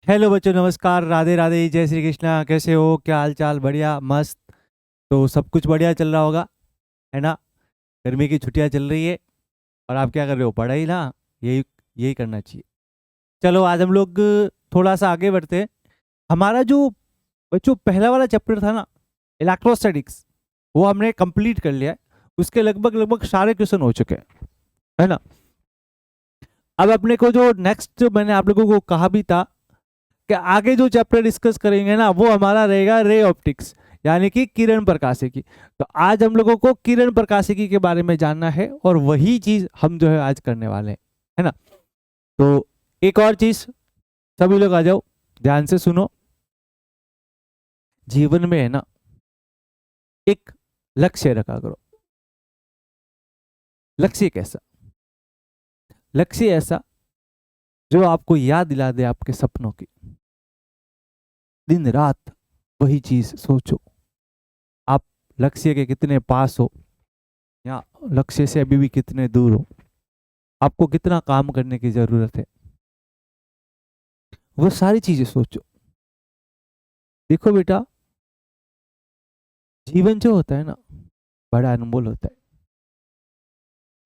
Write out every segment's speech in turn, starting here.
Hello बच्चों, नमस्कार, राधे राधे, जय श्री कृष्णा। कैसे हो? क्या हाल चाल? बढ़िया, मस्त। तो सब कुछ बढ़िया चल रहा होगा, है ना? गर्मी की छुट्टियां चल रही है और आप क्या कर रहे हो? पढ़ाई ना। यही यही करना चाहिए। चलो आज हम लोग थोड़ा सा आगे बढ़ते हैं। हमारा जो बच्चों पहला वाला चैप्टर था ना, इलेक्ट्रोस्टैटिक्स, वो हमने कंप्लीट कर लिया है। उसके लगभग लगभग सारे क्वेश्चन हो चुके हैं, है ना? अब अपने को जो नेक्स्ट मैंने आप लोगों को कहा भी था कि आगे जो चैप्टर डिस्कस करेंगे ना, वो हमारा रहेगा रे ऑप्टिक्स, यानी कि किरण प्रकाशिकी। तो आज हम लोगों को किरण प्रकाशिकी के बारे में जानना है और वही चीज हम जो है आज करने वाले हैं, है ना? तो एक और चीज, सभी लोग आ जाओ, ध्यान से सुनो। जीवन में है ना, एक लक्ष्य रखा करो। लक्ष्य कैसा? लक्ष्य ऐसा जो आपको याद दिला दे आपके सपनों की। दिन रात वही चीज सोचो। आप लक्ष्य के कितने पास हो या लक्ष्य से अभी भी कितने दूर हो, आपको कितना काम करने की जरूरत है, वो सारी चीजें सोचो। देखो बेटा, जीवन जो होता है ना, बड़ा अनमोल होता है।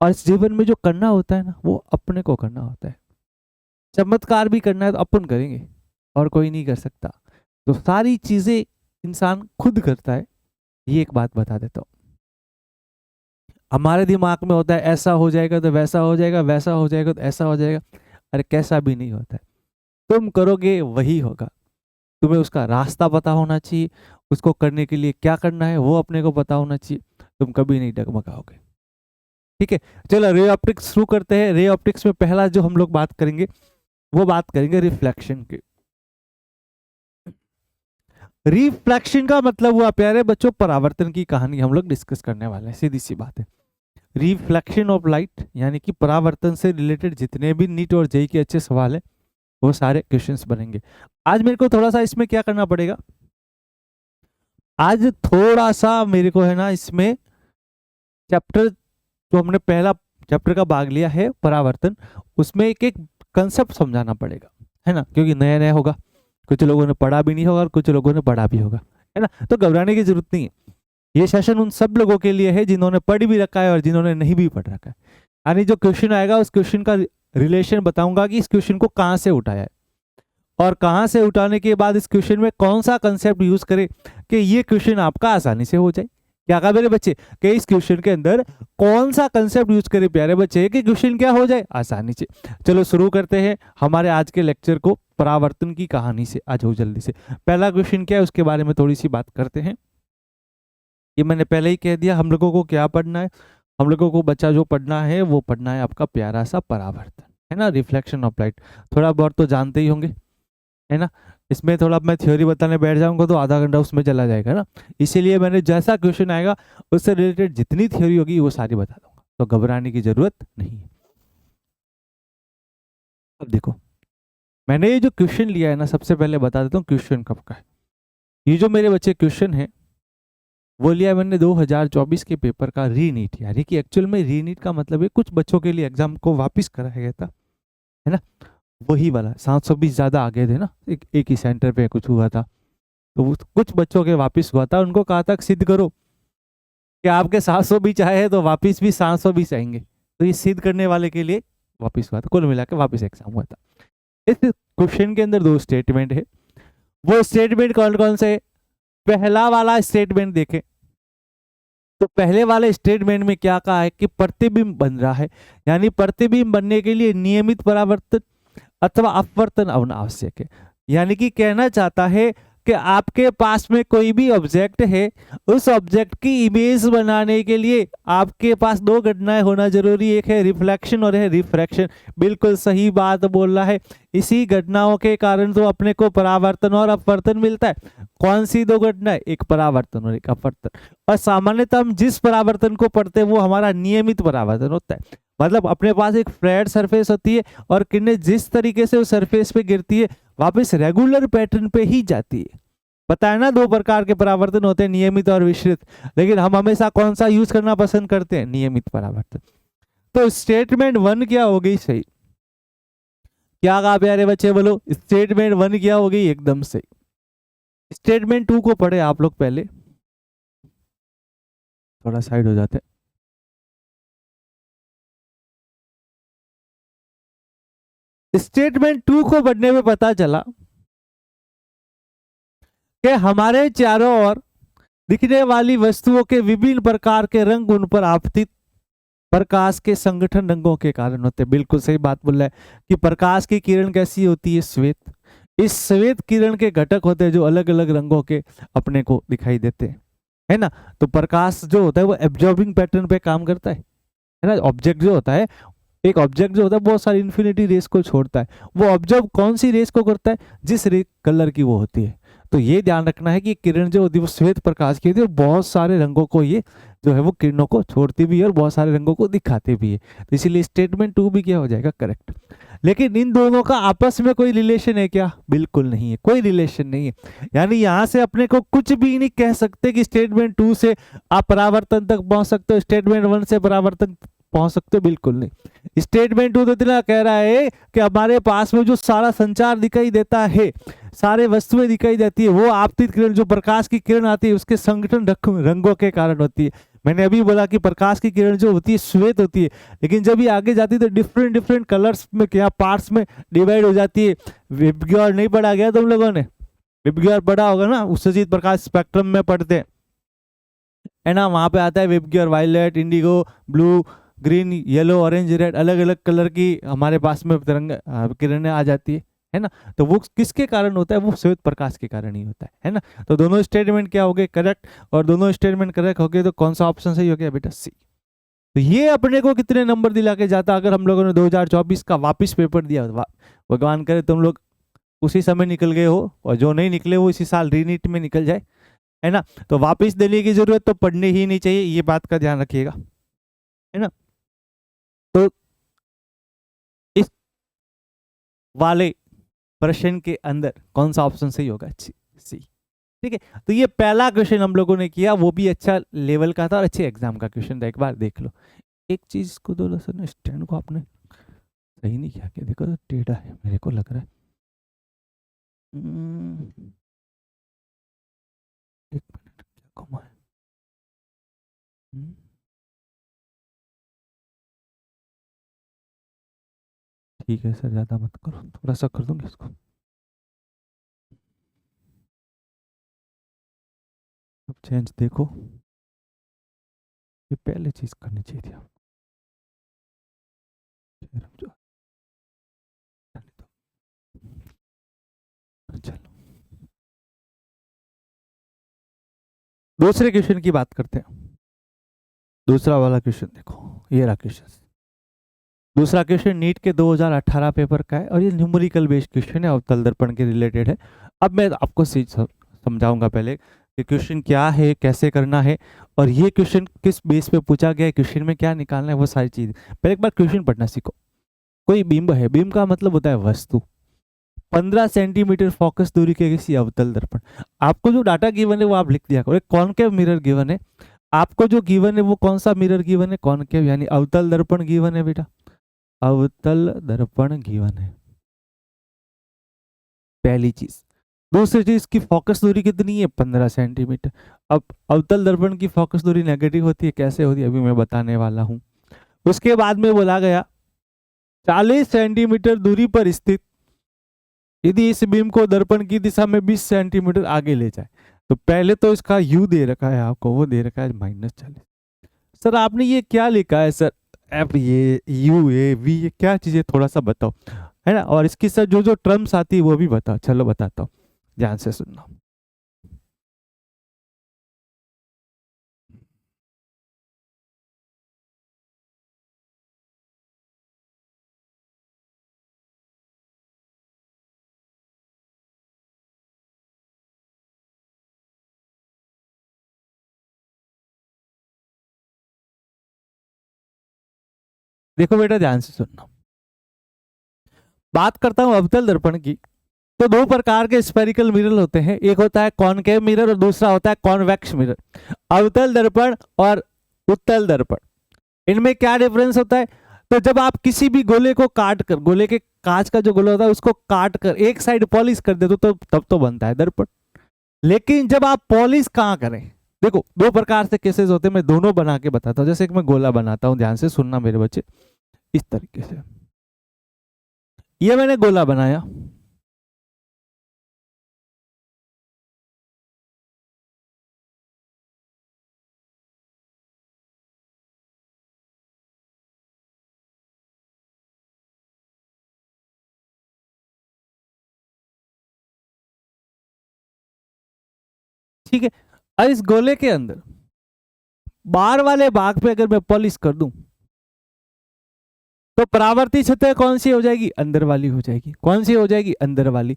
और इस जीवन में जो करना होता है ना, वो अपने को करना होता है। चमत्कार भी करना है तो अपन करेंगे, और कोई नहीं कर सकता। तो सारी चीजें इंसान खुद करता है। ये एक बात बता देता हूँ। हमारे दिमाग में होता है ऐसा हो जाएगा तो वैसा हो जाएगा, वैसा हो जाएगा तो ऐसा हो जाएगा। अरे कैसा भी नहीं होता है। तुम करोगे वही होगा। तुम्हें उसका रास्ता पता होना चाहिए। उसको करने के लिए क्या करना है वो अपने को पता होना चाहिए। तुम कभी नहीं डगमगाओगे। ठीक है, चलो रे ऑप्टिक्स शुरू करते हैं। रे ऑप्टिक्स में पहला जो हम लोग बात करेंगे, वो बात करेंगे रिफ्लेक्शन की। रिफ्लेक्शन का मतलब हुआ प्यारे बच्चों, परावर्तन की कहानी हम लोग डिस्कस करने वाले हैं। सीधी सी बात है। रिफ्लेक्शन ऑफ लाइट, यानी कि परावर्तन से रिलेटेड जितने भी नीट और जेई के अच्छे सवाल है, वो सारे क्वेश्चंस बनेंगे। आज मेरे को थोड़ा सा इसमें क्या करना पड़ेगा, आज थोड़ा सा मेरे को है ना इसमें चैप्टर, जो हमने पहला चैप्टर का भाग लिया है परावर्तन, उसमें एक एक कंसेप्ट समझाना पड़ेगा, है ना? क्योंकि नया नया होगा। कुछ लोगों ने पढ़ा भी नहीं होगा और कुछ लोगों ने पढ़ा भी होगा, है ना? तो घबराने की जरूरत नहीं है। ये सेशन उन सब लोगों के लिए है जिन्होंने पढ़ भी रखा है और जिन्होंने नहीं भी पढ़ रखा है। यानी जो क्वेश्चन आएगा उस क्वेश्चन का रिलेशन बताऊंगा कि इस क्वेश्चन को कहाँ से उठाया है, और कहाँ से उठाने के बाद इस क्वेश्चन में कौन सा कंसेप्ट यूज करें कि ये क्वेश्चन आपका आसानी से हो जाए। क्या कहा मेरे बच्चे कि इस क्वेश्चन के अंदर कौन सा कंसेप्ट यूज करें प्यारे बच्चे कि क्वेश्चन क्या हो जाए आसानी से। चलो शुरू करते हैं हमारे आज के लेक्चर को परावर्तन की कहानी से। आ जाओ जल्दी से। पहला क्वेश्चन क्या है उसके बारे में थोड़ी सी बात करते हैं। ये मैंने पहले ही कह दिया, हम लोगों को क्या पढ़ना है। हम लोगों को बच्चा जो पढ़ना है वो पढ़ना है आपका प्यारा सा परावर्तन, है ना? रिफ्लेक्शन ऑफ लाइट थोड़ा बहुत तो जानते ही होंगे, है ना? इसमें थोड़ा मैं थ्योरी बताने बैठ जाऊंगा तो आधा घंटा उसमें चला जाएगा ना। इसीलिए मैंने जैसा क्वेश्चन आएगा उससे रिलेटेड जितनी थ्योरी होगी वो सारी बता दूंगा, तो घबराने की जरूरत नहीं है। अब देखो, मैंने ये जो क्वेश्चन लिया है ना, सबसे पहले बता देता हूँ क्वेश्चन कब का है। ये जो मेरे बच्चे क्वेश्चन है वो लिया मैंने 2024 के पेपर का रीनीट, यानी कि एक्चुअल में रीनीट का मतलब है कुछ बच्चों के लिए एग्जाम को वापस कराया गया था, है ना? वही वाला 720 ज्यादा आ गए थे ना, एक ही सेंटर पे कुछ हुआ था, तो कुछ बच्चों के वापस हुआ था। उनको कहा था सिद्ध करो कि आपके 700 भी चाहे तो वापस भी 700 भी आएंगे। तो ये सिद्ध करने वाले के लिए वापस हुआ था। कुल मिला के वापस एग्जाम हुआ था। इस क्वेश्चन के अंदर दो स्टेटमेंट है। वो स्टेटमेंट कौन कौन से? पहला वाला स्टेटमेंट देखें तो पहले वाले स्टेटमेंट में क्या कहा है कि प्रतिबिंब बन रहा है, यानी प्रतिबिंब बनने के लिए नियमित परावर्तन अथवा अपवर्तन आवश्यक है। यानी कि कहना चाहता है कि आपके पास में कोई भी ऑब्जेक्ट है, उस ऑब्जेक्ट की इमेज बनाने के लिए आपके पास दो घटनाएं होना जरूरी, एक है रिफ्लेक्शन और है रिफ्रैक्शन। बिल्कुल सही बात बोल रहा है। इसी घटनाओं के कारण तो अपने को परावर्तन और अपवर्तन मिलता है। कौन सी दो घटनाएं? एक परावर्तन और एक अपवर्तन। और सामान्यतः हम जिस परावर्तन को पढ़ते हैं वो हमारा नियमित परावर्तन होता है। मतलब अपने पास एक फ्लैट सरफेस होती है और किरणें जिस तरीके से उस सरफेस पे गिरती है वापस रेगुलर पैटर्न पे ही जाती है। पता है ना, दो प्रकार के परावर्तन होते हैं, नियमित और विसरित। लेकिन हम हमेशा कौन सा यूज करना पसंद करते हैं? नियमित परावर्तन। तो स्टेटमेंट वन क्या हो गई सही क्या कहा प्यारे बच्चे, बोलो स्टेटमेंट 1 क्या हो गई, एकदम से। स्टेटमेंट 2 को पढ़े आप लोग पहले, थोड़ा साइड हो जाते। स्टेटमेंट 2 को पढ़ने में पता चला कि हमारे चारों ओर दिखने वाली वस्तुओं के विभिन्न प्रकार के रंग उन पर आपतित प्रकाश के संगठन रंगों के कारण होते हैं। बिल्कुल सही बात बोल रहा है कि प्रकाश की किरण कैसी होती है, श्वेत। इस श्वेत किरण के घटक होते हैं जो अलग अलग रंगों के अपने को दिखाई देते हैं, है ना। तो प्रकाश जो होता है वो एब्जॉर्बिंग पैटर्न पे काम करता है ना। ऑब्जेक्ट जो होता है, एक ऑब्जेक्ट जो होता है बहुत सारी इन्फिनिटी रेस को छोड़ता है। वो ऑब्जर्व कौन सी रेस को करता है, जिस कलर की वो होती है। तो ये ध्यान रखना है कि किरण जो होती है वो श्वेत प्रकाश की होती है और बहुत सारे रंगों को ये जो है वो किरणों को छोड़ती भी है और बहुत सारे रंगों को दिखाती भी है। तो इसीलिए स्टेटमेंट 2 भी क्या हो जाएगा, करेक्ट। लेकिन इन दोनों का आपस में कोई रिलेशन है क्या, बिल्कुल नहीं है, कोई रिलेशन नहीं है। यानी यहां से अपने को कुछ भी नहीं कह सकते कि स्टेटमेंट 2 से आप परावर्तन तक पहुंच सकते हो, स्टेटमेंट 1 से परावर्तन पहुंच सकते हो, बिल्कुल नहीं। स्टेटमेंट 2 तो इतना कह रहा है कि हमारे पास में जो सारा संचार दिखाई देता है, सारे वस्तुएं दिखाई देती है, वो आपतित किरण जो प्रकाश की किरण आती है उसके संगठन रंगों के कारण होती है। मैंने अभी बोला कि प्रकाश की किरण जो होती है श्वेत होती है, लेकिन जब ये आगे जाती है तो डिफरेंट डिफरेंट कलर्स में क्या पार्ट्स में डिवाइड हो जाती है। विबग्योर नहीं पढ़ा गया तुम लोगों ने, विबग्योर पढ़ा होगा ना, उत्सर्जित प्रकाश स्पेक्ट्रम में पढ़ते हैं, है ना। वहां पे आता है VIBGYOR, violet, indigo, blue, green, yellow, orange, red, अलग अलग कलर की हमारे पास में तरंग किरणें आ जाती है ना। तो वो किसके कारण होता है, वो श्वेत प्रकाश के कारण ही होता है ना। तो दोनों स्टेटमेंट क्या हो गए, करेक्ट। और दोनों स्टेटमेंट करेक्ट हो गए तो कौन सा ऑप्शन सही हो गया बेटा, सी। तो ये अपने को कितने नंबर दिला के जाता अगर हम लोगों ने 2024 का वापिस पेपर दिया। भगवान करे तुम लोग उसी समय निकल गए हो, और जो नहीं निकले वो इसी साल रीनीट में निकल जाए, है ना। तो वापिस देने की जरूरत तो पढ़ने ही नहीं चाहिए, ये बात का ध्यान रखिएगा, है ना। तो इस वाले प्रश्न के अंदर कौन सा ऑप्शन सही होगा, सी। ठीक है, तो ये पहला क्वेश्चन हम लोगों ने किया, वो भी अच्छा लेवल का था और अच्छे एग्जाम का क्वेश्चन था। एक बार देख लो। एक चीज को तो सर स्टैंड को आपने सही नहीं किया क्या, देखो तो टेढ़ा है मेरे को लग रहा है। एक मिनट, क्या घुमा है। ठीक है सर, ज्यादा मत करो, थोड़ा सा कर दूंगी इसको। अब चेंज देखो, ये पहले चीज करनी चाहिए थी आप। चलो दूसरे क्वेश्चन की बात करते हैं। दूसरा वाला क्वेश्चन देखो, ये रहा क्वेश्चन। दूसरा क्वेश्चन नीट के 2018 पेपर का है और ये न्यूमेरिकल बेस्ड क्वेश्चन है, अवतल दर्पण के रिलेटेड है। अब मैं आपको समझाऊंगा पहले कि क्वेश्चन क्या है, कैसे करना है, और ये क्वेश्चन किस बेस पे पूछा गया है, क्वेश्चन में क्या निकालना है, वो सारी चीज। पहले एक बार क्वेश्चन पढ़ना सीखो। कोई बिंब है, बिंब का मतलब होता है वस्तु, 15 सेंटीमीटर फोकस दूरी के किसी अवतल दर्पण। आपको जो डाटा गिवन है वो आप लिख दिया करो। एक कॉनकेव मिरर गिवन है आपको, जो गिवन है वो कौन सा मिरर गिवन है, कॉनकेव, यानी अवतल दर्पण गिवन है बेटा, अवतल दर्पण गिवन है, पहली चीज। दूसरी चीज की फोकस दूरी कितनी है, 15 सेंटीमीटर। अब अवतल दर्पण की फोकस दूरी नेगेटिव होती है, कैसे होती है अभी मैं बताने वाला हूं। उसके बाद में बोला गया 40 सेंटीमीटर दूरी पर स्थित यदि इस बीम को दर्पण की दिशा में 20 सेंटीमीटर आगे ले जाए, तो पहले तो इसका यू दे रखा है आपको, वो दे रखा है -40। सर आपने ये क्या लिखा है सर, एफ, ये यू, ए, वी, ये क्या चीजें, थोड़ा सा बताओ, है ना। और इसकी सर जो जो टर्म्स आती है वो भी बताओ। चलो बताता हूँ, ध्यान से सुनना। देखो बेटा, ध्यान से सुनना। बात करता हूं अवतल दर्पण की, तो दो प्रकार के स्फेरिकल मिरर होते हैं, एक होता है कॉनकेव मिरर और दूसरा होता है कॉन्वेक्स मिरर। अवतल दर्पण और उत्तल दर्पण, इनमें क्या डिफरेंस होता है। तो जब आप किसी भी गोले को काट कर, गोले के कांच का जो गोला होता है उसको काट कर एक साइड पॉलिश कर दे तो तब तो बनता है दर्पण। लेकिन जब आप पॉलिश कहाँ करें, देखो दो प्रकार से केसेस होते हैं, मैं दोनों बना के बताता हूँ। जैसे एक मैं गोला बनाता हूँ, ध्यान से सुनना मेरे बच्चे, इस तरीके से ये मैंने गोला बनाया, ठीक है। और इस गोले के अंदर बाहर वाले भाग पे अगर मैं पॉलिश कर दूं तो परावर्ती सतह कौन सी हो जाएगी, अंदर वाली हो जाएगी। कौन सी हो जाएगी, अंदर वाली।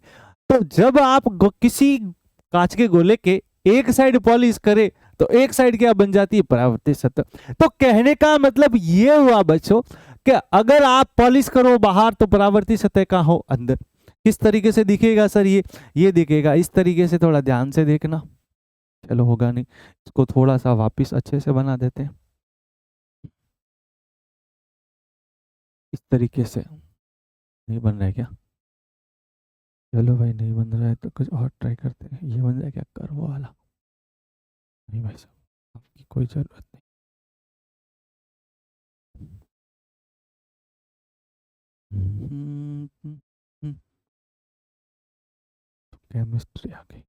तो जब आप किसी कांच के गोले के एक साइड पॉलिश करे तो एक साइड क्या बन जाती है, परावर्ती सतह। तो कहने का मतलब ये हुआ बच्चों कि अगर आप पॉलिश करो बाहर तो परावर्ती सतह कहाँ हो, अंदर। किस तरीके से दिखेगा सर, ये दिखेगा इस तरीके से, थोड़ा ध्यान से देखना। चलो होगा नहीं, इसको थोड़ा सा वापस अच्छे से बना देते हैं इस तरीके से। नहीं बन रहा है क्या, चलो भाई नहीं बन रहा है तो कुछ और ट्राई करते हैं। ये बन जाए क्या, कर्व वाला। नहीं भाई साहब, आपकी कोई जरूरत नहीं। केमिस्ट्री आ गई।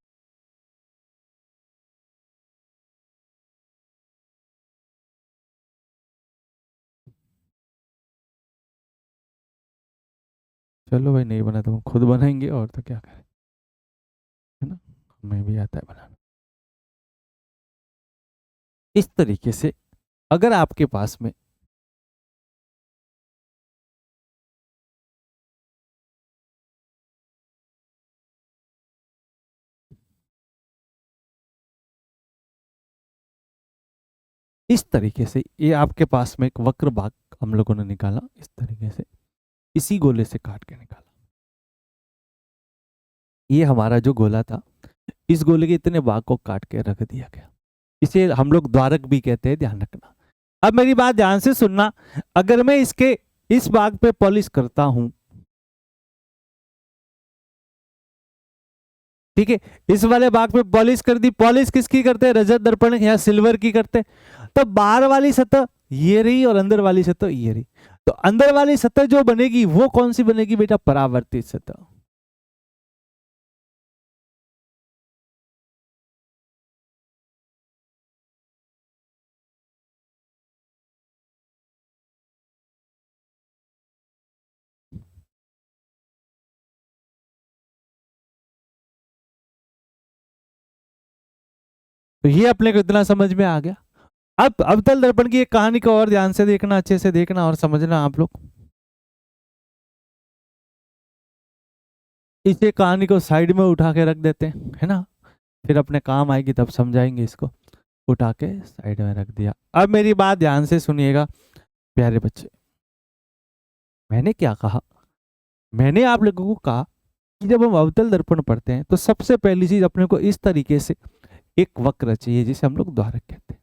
चलो भाई नहीं बना तो हम खुद बनाएंगे, और तो क्या करें, है ना। हमें भी आता है बनाना। इस तरीके से अगर आपके पास में इस तरीके से ये आपके पास में एक वक्र भाग हम लोगों ने निकाला, इस तरीके से इसी गोले से काट के निकाला। ये हमारा जो गोला था, इस गोले के इतने भाग को काट के रख दिया गया। इसे हम लोग द्वारक भी कहते हैं, ध्यान रखना। अब मेरी बात ध्यान से सुनना, अगर मैं इसके इस भाग पे पॉलिश करता हूं, ठीक है, इस वाले भाग पे पॉलिश कर दी। पॉलिश किसकी करते हैं, रजत दर्पण या सिल्वर की करते हैं। तो बाहर वाली सतह ये रही और अंदर वाली सतह ये रही। तो अंदर वाली सतह जो बनेगी वो कौन सी बनेगी बेटा, परावर्तित सतह। तो ये अपने को इतना समझ में आ गया। अब अवतल दर्पण की एक कहानी को और ध्यान से देखना, अच्छे से देखना और समझना आप लोग। इसे कहानी को साइड में उठा के रख देते हैं, है ना, फिर अपने काम आएगी तब समझाएंगे इसको। उठा के साइड में रख दिया। अब मेरी बात ध्यान से सुनिएगा प्यारे बच्चे, मैंने क्या कहा, मैंने आप लोगों को कहा कि जब हम अवतल दर्पण पढ़ते हैं तो सबसे पहली चीज अपने को इस तरीके से एक वक्र चाहिए जिसे हम लोग द्वारक कहते हैं।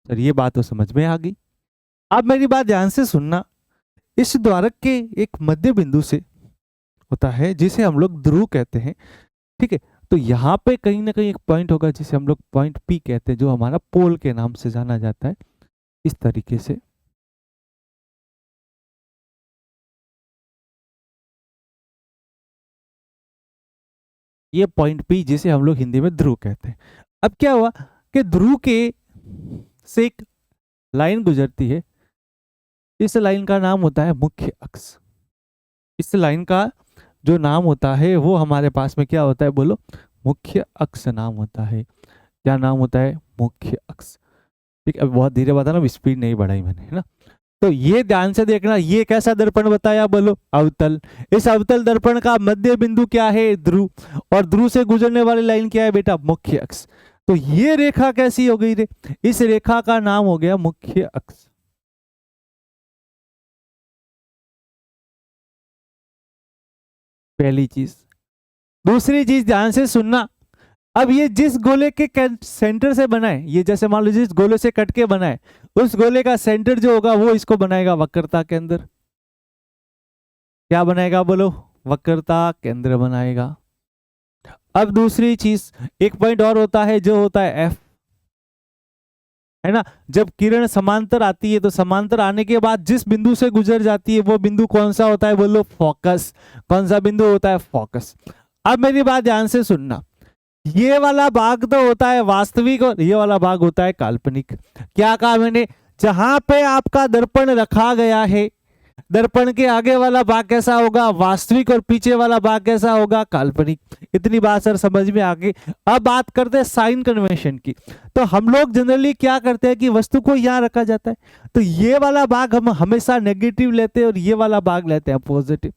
सर ये बात तो समझ में आ गई। अब मेरी बात ध्यान से सुनना, इस द्वारक के एक मध्य बिंदु से होता है जिसे हम लोग ध्रुव कहते हैं, ठीक है। तो यहाँ पे कहीं ना कहीं एक पॉइंट होगा जिसे हम लोग पॉइंट पी कहते हैं, जो हमारा पोल के नाम से जाना जाता है। इस तरीके से ये पॉइंट पी जिसे हम लोग हिंदी में ध्रुव कहते हैं। अब क्या हुआ कि ध्रुव के से एक लाइन गुजरती है, इस लाइन का नाम होता है मुख्य अक्ष। इस लाइन का जो नाम होता है वो हमारे पास में क्या होता है, बोलो, मुख्य अक्ष नाम होता है। क्या नाम होता है, मुख्य अक्ष। ठीक है, अब बहुत धीरे बता रहा हूँ, स्पीड नहीं बढ़ाई मैंने, है ना। तो ये ध्यान से देखना, ये कैसा दर्पण बताया, बोलो, अवतल। इस अवतल दर्पण का मध्य बिंदु क्या है, ध्रुव, और ध्रुव से गुजरने वाली लाइन क्या है बेटा, मुख्य अक्ष। तो ये रेखा कैसी हो गई रे, इस रेखा का नाम हो गया मुख्य अक्ष। पहली चीज। दूसरी चीज ध्यान से सुनना, अब ये जिस गोले के सेंटर से बना है, ये जैसे मान लो जिस गोले से कट के बना है, उस गोले का सेंटर जो होगा वो इसको बनाएगा वक्रता के अंदर। क्या बनाएगा बोलो, वक्रता केंद्र बनाएगा। अब दूसरी चीज, एक पॉइंट और होता है जो होता है एफ, है ना। जब किरण समांतर आती है तो समांतर आने के बाद जिस बिंदु से गुजर जाती है वो बिंदु कौन सा होता है बोलो, फोकस। कौन सा बिंदु होता है, फोकस। अब मेरी बात ध्यान से सुनना, ये वाला भाग तो होता है वास्तविक और ये वाला भाग होता है काल्पनिक। क्या कहा मैंने, जहां पे आपका दर्पण रखा गया है, दर्पण के आगे वाला भाग कैसा होगा, वास्तविक, और पीछे वाला भाग कैसा होगा, काल्पनिक। इतनी बात सर समझ में आ गई। अब बात करते हैं साइन कन्वेंशन की। तो हम लोग जनरली क्या करते हैं कि वस्तु को यहां रखा जाता है, तो ये वाला भाग हम हमेशा नेगेटिव लेते हैं और ये वाला भाग लेते हैं पॉजिटिव।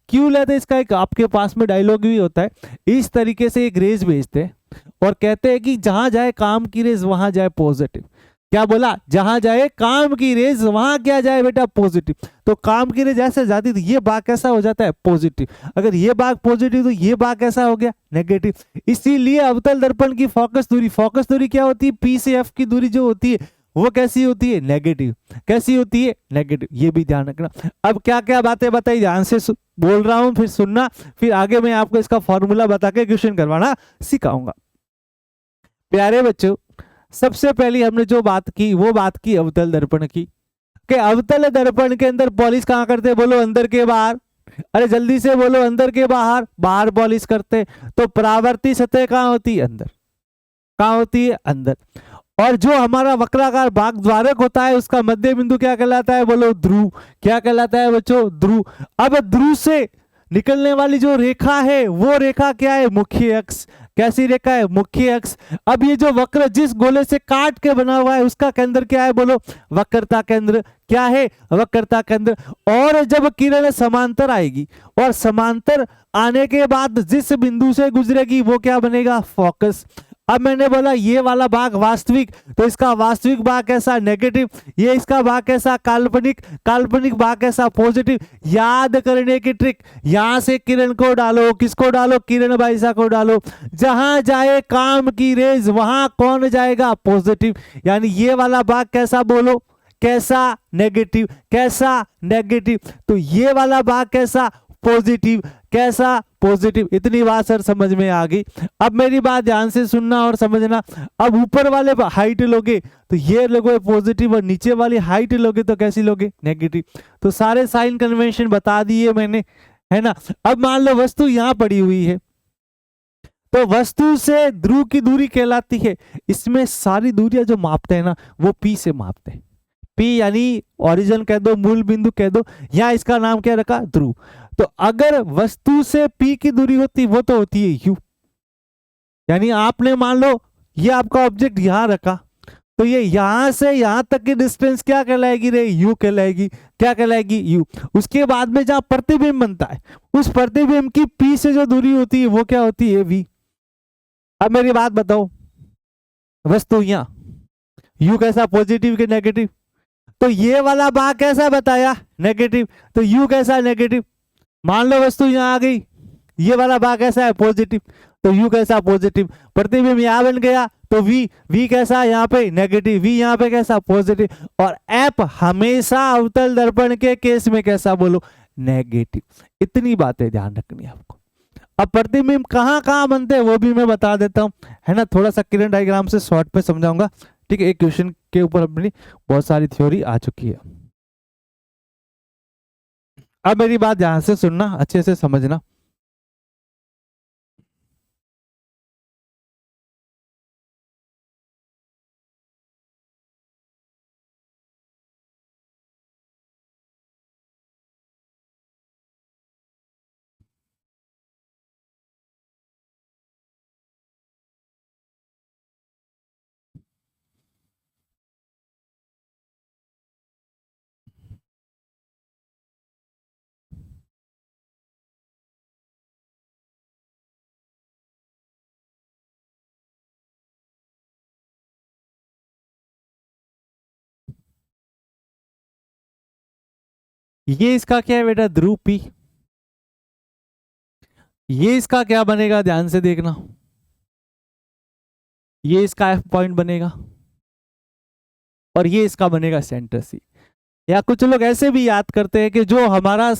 क्यों लेते हैं, इसका एक आपके पास में डायलॉग भी होता है। इस तरीके से एक रेज भेजते हैं और कहते हैं कि जहां जाए काम की रेज वहां जाए पॉजिटिव। क्या बोला, जहां जाए काम की रेज वहां क्या जाए बेटा, पॉजिटिव। तो काम की रेज ऐसे जाती तो ये भाग कैसा हो जाता है, पॉजिटिव। अगर ये भाग पॉजिटिव तो ये भाग कैसा हो गया, नेगेटिव। इसीलिए अवतल दर्पण की फोकस दूरी क्या होती है, पी से एफ की दूरी जो होती है वो कैसी होती है, नेगेटिव। कैसी होती है, नेगेटिव। ये भी ध्यान रखना। अब क्या क्या बातें बताई, ध्यान से बोल रहा हूं, फिर सुनना, फिर आगे मैं आपको इसका फॉर्मूला बता के क्वेश्चन करवाना सिखाऊंगा। प्यारे बच्चों, सबसे पहले हमने जो बात की वो बात की अवतल दर्पण की, कि अवतल दर्पण के अंदर पॉलिश कहां करते, बोलो अंदर के बाहर। अरे जल्दी से बोलो, अंदर के बाहर, बाहर पॉलिश करते। तो परावर्ती सतह कहां होती है, अंदर। कहां होती है, अंदर। और जो हमारा वक्राकार भाग द्वारक होता है उसका मध्य बिंदु क्या कहलाता है, बोलो ध्रुव। क्या कहलाता है बच्चों, ध्रुव। अब ध्रुव से निकलने वाली जो रेखा है वो रेखा क्या है, मुख्य अक्ष। कैसी रेखा है, मुख्य अक्ष। अब ये जो वक्र जिस गोले से काट के बना हुआ है उसका केंद्र क्या है, बोलो वक्रता केंद्र। क्या है, वक्रता केंद्र। और जब किरण समांतर आएगी और समांतर आने के बाद जिस बिंदु से गुजरेगी वो क्या बनेगा, फोकस। अब मैंने बोला ये वाला भाग वास्तविक, तो इसका वास्तविक भाग कैसा, नेगेटिव। ये इसका भाग कैसा, काल्पनिक। काल्पनिक भाग कैसा, पॉजिटिव। याद करने की ट्रिक, यहां से किरण को डालो, किसको डालो, किरण बाईसा को डालो। जहां जाए काम की रेज वहां कौन जाएगा, पॉजिटिव। यानी ये वाला भाग कैसा, बोलो कैसा, नेगेटिव। कैसा, नेगेटिव। तो ये वाला भाग कैसा, पॉजिटिव। कैसा, पॉजिटिव। इतनी बात सर समझ में आ गई। अब मेरी बात ध्यान से सुनना और समझना। अब ऊपर वाले हाइट लोगे तो ये लोगे पॉजिटिव और नीचे वाली हाइट लोगे तो कैसी लोगे, नेगेटिव। तो सारे साइन कन्वेंशन बता दिए मैंने, है ना। अब मान लो वस्तु यहां पड़ी हुई है, तो वस्तु से ध्रुव की दूरी कहलाती है। इसमें सारी दूरियां जो मापते हैं ना वो पी से मापते हैं। पी यानी ओरिजिन कह दो, मूल बिंदु कह दो, या इसका नाम क्या रखा, ध्रुव। तो अगर वस्तु से पी की दूरी होती वो तो होती है यू। यानी आपने मान लो ये आपका ऑब्जेक्ट यहां रखा, तो ये यहां से यहां तक की डिस्टेंस क्या कहलाएगी रे, यू कहलाएगी। क्या कहलाएगी, यू। उसके बाद में जहां प्रतिबिंब बनता है उस प्रतिबिंब की पी से जो दूरी होती है वो क्या होती है, वी। अब मेरी बात बताओ, वस्तु यहां, यू कैसा, पॉजिटिव के नेगेटिव। तो ये वाला भाग कैसा बताया, नेगेटिव। तो यू कैसा, नेगेटिव। मान लो वस्तु यहां आ गई, ये वाला भाग कैसा है, पॉजिटिव। तो यू कैसा, पॉजिटिव। प्रतिबिंब यहां बन गया तो वी कैसा यहाँ पे, नेगेटिव। वी यहाँ पे कैसा, पॉजिटिव। और एफ हमेशा अवतल दर्पण के केस में कैसा, बोलो नेगेटिव। इतनी बातें ध्यान रखनी है आपको। अब प्रतिबिंब कहाँ कहाँ बनते हैं वो भी मैं बता देता हूँ, है ना। थोड़ा सा किरण डायग्राम से शॉर्ट पे समझाऊंगा, ठीक है। एक क्वेश्चन के ऊपर अपनी बहुत सारी थ्योरी आ चुकी है। अब मेरी बात ध्यान से सुनना, अच्छे से समझना। ये इसका क्या है बेटा, ध्रुव पी। ये इसका क्या बनेगा, ध्यान से देखना। ये इसका एफ पॉइंट बनेगा और ये इसका बनेगा सेंटर सी। या कुछ लोग ऐसे भी याद करते हैं कि जो हमारा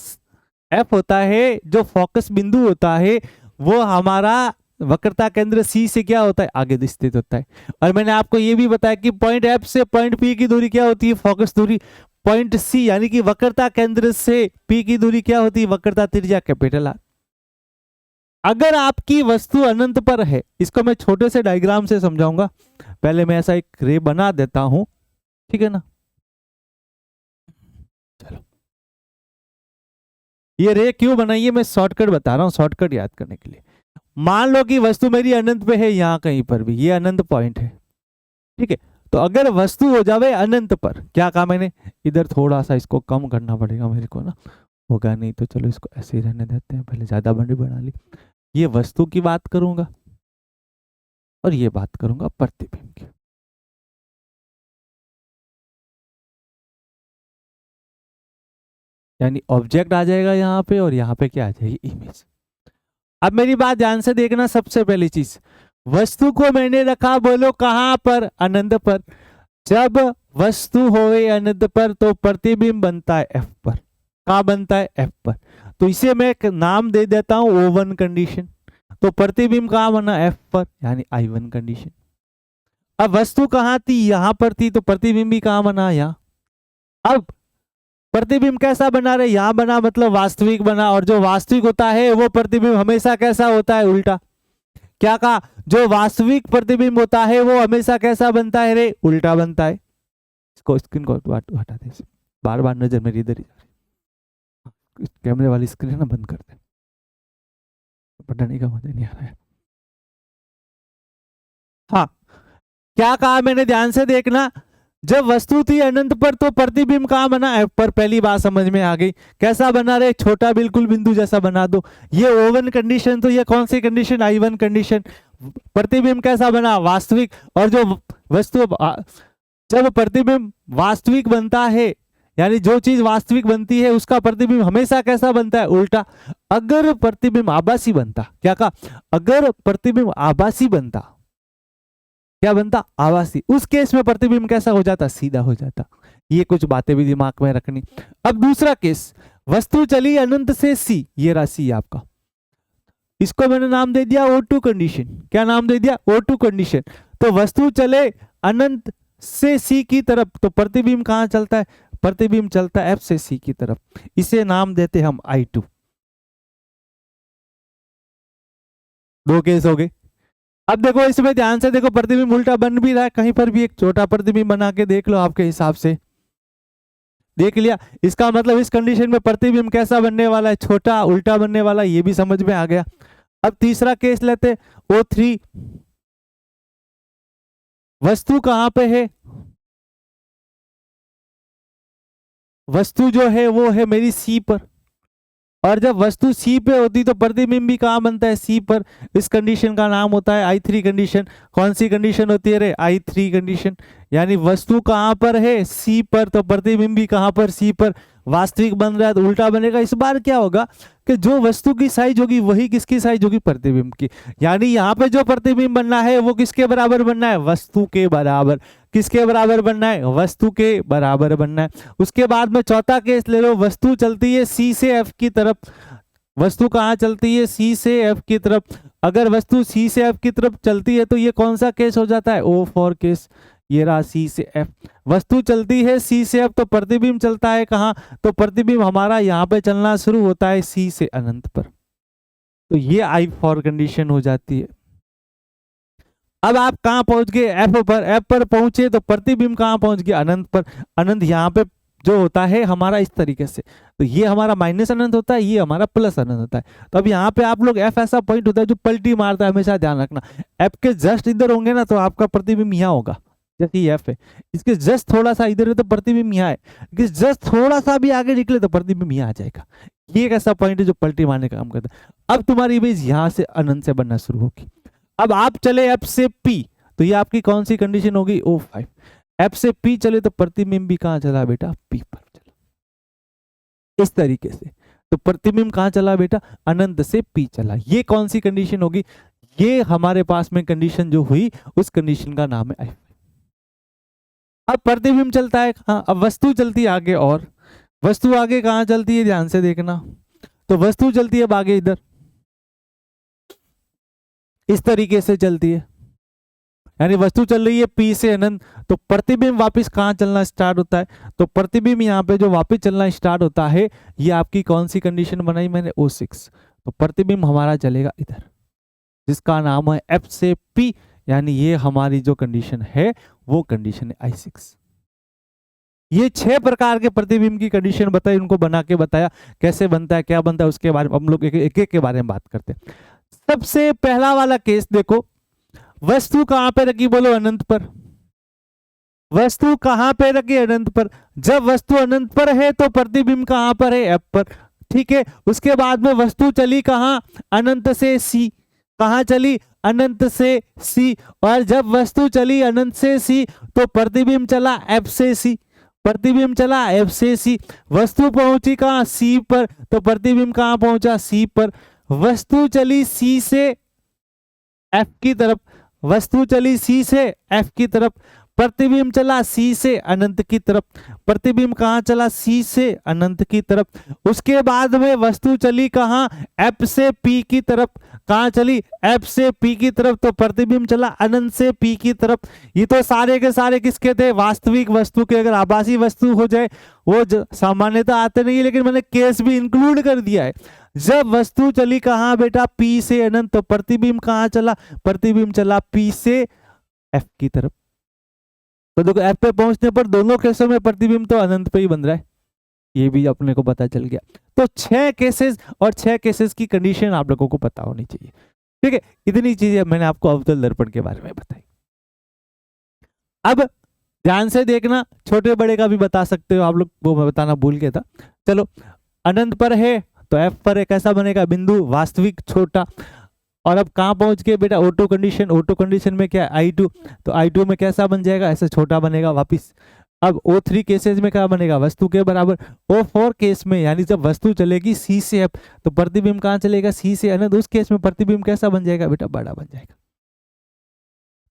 एफ होता है, जो फोकस बिंदु होता है, वो हमारा वक्रता केंद्र सी से क्या होता है, आगे स्थित होता है। और मैंने आपको ये भी बताया कि पॉइंट एफ से पॉइंट पी की दूरी क्या होती है, फोकस दूरी। पॉइंट सी यानी कि वक्रता केंद्र से पी की दूरी क्या होती है, वक्रता त्रिज्या कैपिटल आर। अगर आपकी वस्तु अनंत पर है, इसको मैं छोटे से डायग्राम से समझाऊंगा, पहले मैं ऐसा एक रे बना देता हूं, ठीक है ना। चलो, ये रे क्यों बनाइए, मैं शॉर्टकट बता रहा हूं, शॉर्टकट याद करने के लिए। मान लो कि वस्तु मेरी अनंत पे है, यहां कहीं पर भी, ये अनंत पॉइंट है, ठीक है। तो अगर वस्तु हो जावे अनंत पर, क्या कहा मैंने, इधर थोड़ा सा इसको कम करना पड़ेगा मेरे को ना, होगा नहीं तो चलो इसको ऐसे ही रहने देते हैं, पहले ज्यादा बड़ी बना ली। ये वस्तु की बात करूंगा और ये बात करूंगा प्रतिबिंब की। यानी ऑब्जेक्ट आ जाएगा यहाँ पे और यहाँ पे क्या आ जाएगी, इमेज। अब मेरी बात ध्यान से देखना, सबसे पहली चीज, वस्तु को मैंने रखा, बोलो कहां पर, अनंत पर। जब वस्तु होवे अनंत पर तो प्रतिबिंब बनता है एफ पर। कहां बनता है, एफ पर। तो इसे मैं एक नाम दे देता हूं O1 कंडीशन। तो प्रतिबिंब कहां बना, एफ पर, यानी I1 कंडीशन। अब वस्तु कहां थी, यहां पर थी, तो प्रतिबिंब भी कहां बना, यहां। अब प्रतिबिंब कैसा बना रहे, यहां बना, मतलब वास्तविक बना, और जो वास्तविक होता है वो प्रतिबिंब हमेशा कैसा होता है, उल्टा। क्या कहा, जो वास्तविक प्रतिबिंब होता है वो हमेशा कैसा बनता है रे, उल्टा बनता है। इसको स्क्रीन को हटा दे, बार बार नजर मेरी इधर ही जा रही, कैमरे वाली स्क्रीन ना बंद कर दे, पढ़ने का मजा नहीं आ रहा है। हाँ, क्या कहा मैंने, ध्यान से देखना, जब वस्तु थी अनंत पर तो प्रतिबिंब कहां बना, एफ पर। पहली बात समझ में आ गई, कैसा बना रहे, छोटा बिल्कुल बिंदु जैसा बना दो। ये O1 कंडीशन, तो ये कौन सी कंडीशन, I1 कंडीशन। प्रतिबिंब कैसा बना, वास्तविक। और जो वस्तु, जब प्रतिबिंब वास्तविक बनता है, यानी जो चीज वास्तविक बनती है उसका प्रतिबिंब हमेशा कैसा बनता है, उल्टा। अगर प्रतिबिंब आभासी बनता, क्या कहा, अगर प्रतिबिंब आभासी बनता, क्या बनता, आभासी, उस केस में प्रतिबिंब कैसा हो जाता, सीधा हो जाता। ये कुछ बातें भी दिमाग में रखनी। अब दूसरा केस, वस्तु चली अनंत से सी, ये राशि आपका, इसको मैंने नाम दे दिया O2 कंडीशन। क्या नाम दे दिया, O2 कंडीशन। तो वस्तु चले अनंत से सी की तरफ, तो प्रतिबिंब कहां चलता है, प्रतिबिंब चलता है एफ से सी की तरफ, इसे नाम देते हम I2। दो केस हो गए। अब देखो इसमें ध्यान से देखो, प्रतिबिंब उल्टा बन भी रहा है, कहीं पर भी एक छोटा प्रतिबिंब बना के देख लो, आपके हिसाब से देख लिया। इसका मतलब इस कंडीशन में प्रतिबिंब कैसा बनने वाला है, छोटा, उल्टा बनने वाला, ये भी समझ में आ गया। अब तीसरा केस लेते, O3, वस्तु कहां पे है, वस्तु जो है वो है मेरी सी पर, और जब वस्तु सी पे होती तो प्रतिबिंब भी कहां बनता है, सी पर। इस कंडीशन का नाम होता है I3 कंडीशन। कौन सी कंडीशन होती है रे, I3 कंडीशन। यानी वस्तु कहां पर है, सी पर, तो प्रतिबिंब भी कहां पर, सी पर। वास्तविक बन रहा है तो उल्टा बनेगा। इस बार क्या होगा कि जो वस्तु की साइज होगी वही किसकी साइज होगी, प्रतिबिंब की। यानी यहाँ पे जो प्रतिबिंब बनना है वो किसके बराबर बनना है, वस्तु के बराबर। किसके बराबर बनना है, वस्तु के बराबर बनना है। उसके बाद में चौथा केस ले लो, वस्तु चलती है सी से एफ की तरफ। वस्तु कहाँ चलती है, सी से एफ की तरफ। अगर वस्तु सी से एफ की तरफ चलती है तो ये कौन सा केस हो जाता है, O4 केस। ये रहा सी से एफ। वस्तु चलती है सी से एफ तो प्रतिबिंब चलता है कहाँ, तो प्रतिबिंब हमारा यहाँ पे चलना शुरू होता है सी से अनंत पर। तो ये I4 कंडीशन हो जाती है। अब आप कहां पहुंच गए, एफ पर। एफ पर पहुंचे तो प्रतिबिंब कहां पहुंच गया, अनंत पर। अनंत यहाँ पे जो होता है हमारा इस तरीके से, तो ये हमारा माइनस अनंत होता है, ये हमारा प्लस अनंत होता है। तो अब यहाँ पे आप लोग, एफ ऐसा पॉइंट होता है जो पलटी मारता है, हमेशा ध्यान रखना। एफ के जस्ट इधर होंगे ना तो आपका प्रतिबिंब यहाँ होगा, जैसे ये एफ है, इसके जस्ट थोड़ा सा इधर है तो प्रतिबिंब यहाँ है, जस्ट थोड़ा सा भी आगे निकले तो प्रतिबिंब यहाँ आ जाएगा। ये एक ऐसा पॉइंट है जो पलटी मारने का काम करता है। अब तुम्हारी इमेज यहाँ से अनंत से बनना शुरू होगी। अब आप चले एफ से पी, तो ये आपकी कौन सी कंडीशन होगी, O5। एफ से पी चले तो प्रतिबिंब भी कहां चला बेटा, पी पर चला। इस तरीके से तो प्रतिबिंब कहां चला बेटा, अनंत से पी चला। ये कौन सी कंडीशन होगी, ये हमारे पास में कंडीशन जो हुई उस कंडीशन का नाम है I5। अब प्रतिबिंब चलता है कहां, अब वस्तु चलती है आगे, और वस्तु आगे कहां चलती है, ध्यान से देखना। तो वस्तु चलती है आगे इधर, इस तरीके से चलती है, यानी वस्तु चल रही है P से अनंत, तो प्रतिबिंब वापस कहाँ चलना स्टार्ट होता है, तो प्रतिबिंब यहाँ पे जो वापस चलना स्टार्ट होता है, ये आपकी कौन सी कंडीशन बनाई मैंने, O6। तो प्रतिबिंब हमारा चलेगा इधर, जिसका नाम है F से P, यानी ये हमारी जो कंडीशन है वो कंडीशन है I6। ये 6 प्रकार के प्रतिबिंब की कंडीशन बताई, उनको बना के बताया कैसे बनता है, क्या बनता है, उसके बारे में हम लोग एक एक के बारे में बात करते हैं। सबसे पहला वाला केस देखो, वस्तु कहां पे रखी, बोलो अनंत पर। वस्तु कहां पे रखी, अनंत पर। जब वस्तु अनंत पर है तो प्रतिबिंब कहां पर है, F पर, ठीक है। उसके बाद में वस्तु चली कहां, अनंत से C, कहां चली, अनंत से C, और जब वस्तु चली अनंत से C तो प्रतिबिंब चला F से C, प्रतिबिंब चला F से C। वस्तु पहुंची कहां, C पर, तो प्रतिबिंब कहां पहुंचा, C पर। वस्तु चली C से F की तरफ, वस्तु चली C से F की तरफ, प्रतिबिंब चला C से अनंत की तरफ, प्रतिबिंब कहां चला, C से अनंत की तरफ। उसके बाद में वस्तु चली कहां, F से P की तरफ, कहां चली, F से P की तरफ, तो प्रतिबिंब चला अनंत से P की तरफ। ये तो सारे के सारे किसके थे, वास्तविक वस्तु के। अगर आभासी वस्तु हो जाए वो सामान्यतः आते नहीं है, लेकिन मैंने केस भी इंक्लूड कर दिया है। जब वस्तु चली कहां बेटा, P से अनंत, तो प्रतिबिंब कहां चला, प्रतिबिंब चला P से F की तरफ। तो देखो F पे पहुंचने पर दोनों केसों में प्रतिबिंब तो अनंत पे ही बन रहा है, ये भी अपने को पता चल गया। तो 6 केसेस और 6 केसेस की कंडीशन आप लोगों को पता होनी चाहिए, ठीक है। इतनी चीजें मैंने आपको अवतल दर्पण के बारे में बताई। अब ध्यान से देखना, छोटे बड़े का भी बता सकते हो आप लोग, वो मैं बताना भूल गया था। चलो, अनंत पर है तो F पर एक कैसा बनेगा बिंदु, वास्तविक छोटा। और अब कहां पहुंच गए बेटा, O2 कंडीशन। O2 कंडीशन में क्या है, I2, तो I2 में कैसा बन जाएगा, ऐसे छोटा बनेगा वापिस। अब O3 केसेस में क्या बनेगा, वस्तु के बराबर। O4 केस में, यानी जब वस्तु चलेगी C से F तो प्रतिबिंब कहां चलेगा, C से अनंत। उस केस में प्रतिबिंब कैसा बन जाएगा बेटा, बड़ा बन जाएगा,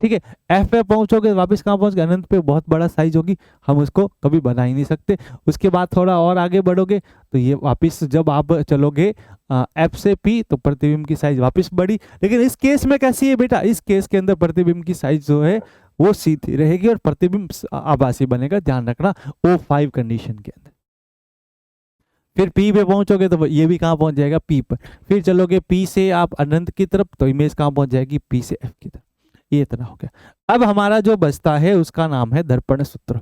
ठीक है। F पे पहुंचोगे वापस कहां पहुंच गए, अनंत पे, बहुत बड़ा साइज होगी, हम उसको कभी बना ही नहीं सकते। उसके बाद थोड़ा और आगे बढ़ोगे तो ये वापस जब आप चलोगे F से P तो प्रतिबिंब की साइज वापस बढ़ी। लेकिन इस केस में कैसी है बेटा, इस केस के अंदर प्रतिबिंब की साइज जो है वो सीधी रहेगी और प्रतिबिंब आभासी बनेगा, ध्यान रखना, O5 कंडीशन के अंदर। फिर P पे पहुंचोगे तो ये भी कहां पहुंच जाएगा, P पर। फिर चलोगे P से आप अनंत की तरफ तो इमेज कहां पहुंच जाएगी, P से F की तरफ। ये इतना हो गया। अब हमारा जो बचता है उसका नाम है दर्पण सूत्र।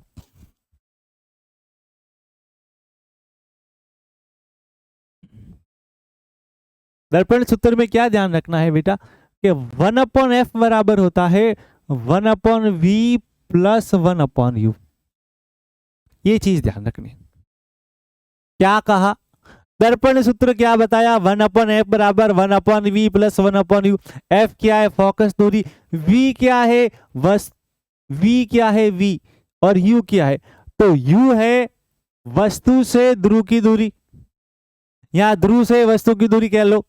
दर्पण सूत्र में क्या ध्यान रखना है बेटा कि 1/f बराबर होता है 1/v प्लस 1/u। ये चीज ध्यान रखनी। क्या कहा, दर्पण सूत्र क्या बताया, 1/f बराबर 1/v प्लस 1/u। f क्या है, फोकस दूरी। v क्या है, v क्या है, v, और u क्या है, तो u है वस्तु से ध्रुव की दूरी, या ध्रुव से वस्तु की दूरी कह लो।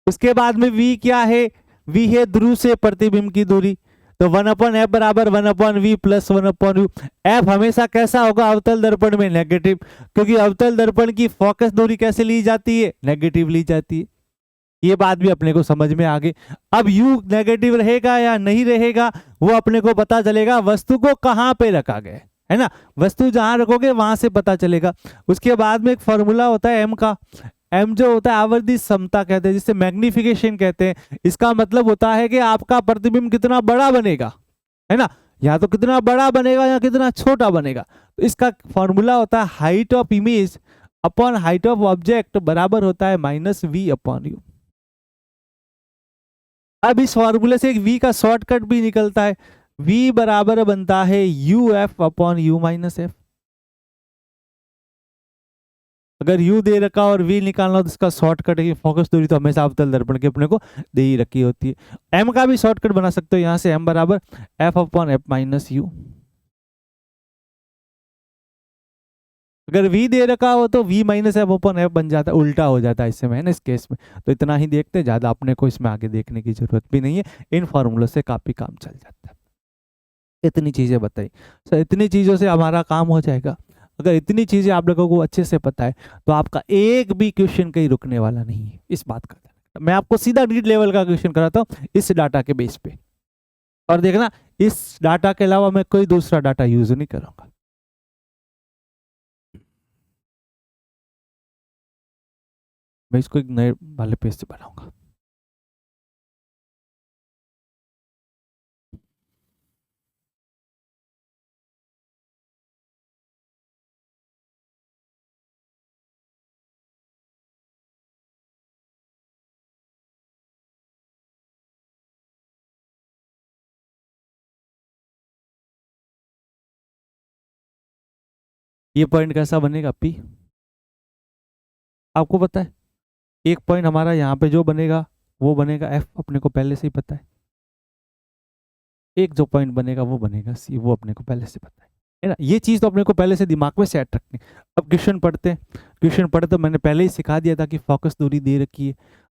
उसके बाद में v क्या है, v है ध्रुव से प्रतिबिंब की दूरी। तो 1/f बराबर 1/v प्लस 1/u। f हमेशा कैसा होगा अवतल दर्पण में, नेगेटिव, क्योंकि अवतल दर्पण की फोकस दूरी कैसे ली जाती है, नेगेटिव ली जाती है। ये बात भी अपने को समझ में आ गई। अब u नेगेटिव रहेगा या नहीं रहेगा वो अपने को पता चलेगा वस्तु को कहां पे रखा गया है ना, वस्तु जहां रखोगे वहां से पता चलेगा। उसके बाद में एक फॉर्मूला होता है m का, m जो होता है आवर्ती समता कहते हैं, जिसे मैग्निफिकेशन कहते हैं। इसका मतलब होता है कि आपका प्रतिबिंब कितना बड़ा बनेगा, है ना, या तो कितना बड़ा बनेगा या कितना छोटा बनेगा। तो इसका फॉर्मूला होता है height of image upon height of object बराबर होता है -v/u। अब इस फॉर्मूले से एक v का शॉर्टकट भी निकलता है, v बराबर बनता है uf/u-f। अगर u दे रखा और v निकालना हो तो इसका शॉर्टकट है, फोकस दूरी तो हमेशा अवतल दर्पण के अपने को दे ही रखी होती है। m का भी शॉर्टकट बना सकते हो, यहां से m बराबर f/f-u। अगर v दे रखा हो तो v-f/f बन जाता है, उल्टा हो जाता है इससे में, है ना, इस केस में। तो इतना ही देखते हैं, ज्यादा अपने को इसमें आगे देखने की जरूरत भी नहीं है, इन फॉर्मूलों से काफी काम चल जाता है। इतनी चीजें बताई, इतनी चीजों से हमारा काम हो जाएगा। अगर इतनी चीजें आप लोगों को अच्छे से पता है तो आपका एक भी क्वेश्चन कहीं रुकने वाला नहीं है। इस बात का मैं आपको सीधा नीट लेवल का क्वेश्चन कराता हूँ इस डाटा के बेस पे, और देखना इस डाटा के अलावा मैं कोई दूसरा डाटा यूज नहीं करूंगा। मैं इसको एक नए वाले पेज से बनाऊंगा। ये पॉइंट कैसा बनेगा पी, आपको पता है। एक पॉइंट हमारा यहाँ पे जो बनेगा वो बनेगा एफ, अपने को पहले से ही पता है। एक जो पॉइंट बनेगा वो बनेगा सी, वो अपने को पहले से पता है ना। ये चीज तो अपने को पहले से दिमाग में सेट रखनी। अब क्वेश्चन पढ़ते हैं, क्वेश्चन पढ़ते तो मैंने पहले ही सिखा दिया था कि फोकस दूरी दे रखी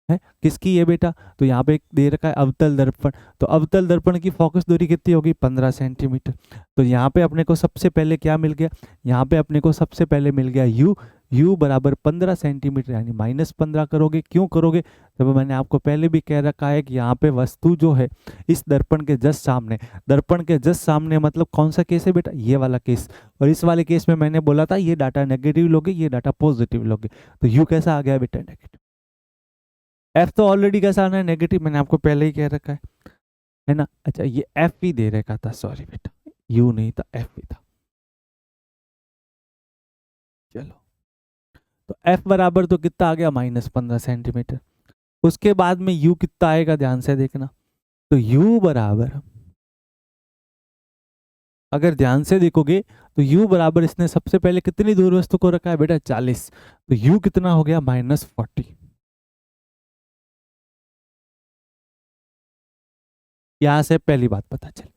है किसकी है बेटा, तो यहाँ पे दे रखा है अवतल दर्पण। तो अवतल दर्पण की फोकस दूरी कितनी होगी 15 सेंटीमीटर। तो यहाँ पे अपने को सबसे पहले क्या मिल गया, यहाँ पे अपने को सबसे पहले मिल गया u बराबर 15 सेंटीमीटर, यानी -15 करोगे। क्यों करोगे, तो मैंने आपको पहले भी कह रखा है कि यहाँ पे वस्तु जो है इस दर्पण के जस्ट सामने, दर्पण के जस्ट सामने मतलब कौन सा केस है बेटा, ये वाला केस। और इस वाले केस में मैंने बोला था ये डाटा नेगेटिव लोगे, ये डाटा पॉजिटिव लोगे। तो u कैसा आ गया बेटा, नेगेटिव। एफ तो ऑलरेडी कैसा आना है, नेगेटिव, मैंने आपको पहले ही कह रखा है ना। अच्छा ये एफ भी दे रखा था, सॉरी बेटा, यू नहीं था, एफ भी था। चलो तो एफ बराबर तो कितना आ गया -15 सेंटीमीटर। उसके बाद में यू कितना आएगा, ध्यान से देखना। तो यू बराबर, अगर ध्यान से देखोगे तो u बराबर इसने सबसे पहले कितनी दूर वस्तु को रखा है बेटा 40। तो u कितना हो गया -40। यहां से पहली बात पता चली।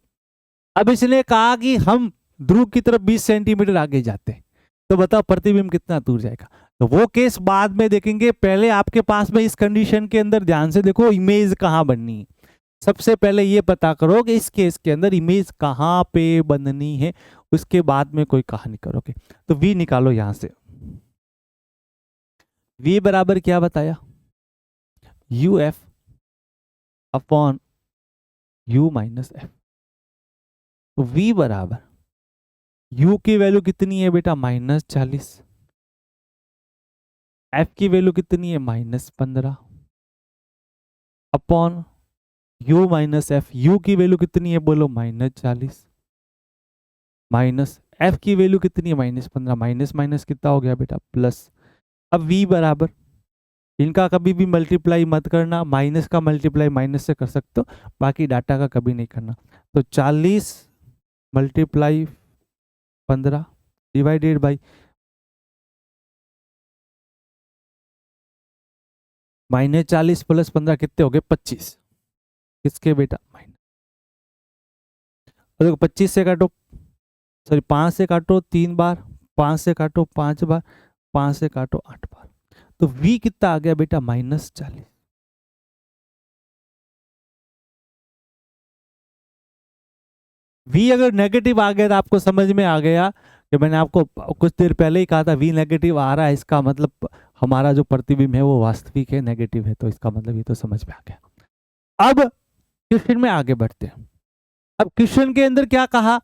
अब इसने कहा कि हम ध्रुव की तरफ 20 सेंटीमीटर आगे जाते हैं, तो बताओ प्रतिबिंब कितना दूर जाएगा। तो वो केस बाद में देखेंगे, पहले आपके पास में इस कंडीशन के अंदर ध्यान से देखो इमेज कहां बननी है। सबसे पहले ये पता करो कि इस केस के अंदर इमेज कहां पे बननी है, उसके बाद में कोई कहानी करोगे। तो v निकालो यहां से। v बराबर क्या बताया, uf upon u minus F. तो v बराबर u की वैल्यू कितनी है बेटा -40, f की वैल्यू कितनी है -15 upon u minus F. u की वैल्यू कितनी है बोलो -40, माइनस f की वैल्यू कितनी है -15, माइनस माइनस कितना हो गया बेटा प्लस। अब v बराबर, इनका कभी भी मल्टीप्लाई मत करना, माइनस का मल्टीप्लाई माइनस से कर सकते हो, बाकी डाटा का कभी नहीं करना। तो 40 मल्टीप्लाई 15 डिवाइडेड बाई -40 प्लस 15 कितने हो गए 25। किसके बेटा माइनस, देखो 25 से काटो, सॉरी 5 से काटो 3 बार, 5 से काटो 5 बार, 5 से काटो 8 बार। तो v कितना आ गया बेटा -40। v अगर नेगेटिव आ गया तो आपको समझ में आ गया कि मैंने आपको कुछ देर पहले ही कहा था v नेगेटिव आ रहा है, इसका मतलब हमारा जो प्रतिबिंब है वो वास्तविक है, नेगेटिव है। तो इसका मतलब ये तो समझ में आ गया। अब क्वेश्चन में आगे बढ़ते हैं। अब क्वेश्चन के अंदर क्या कहा,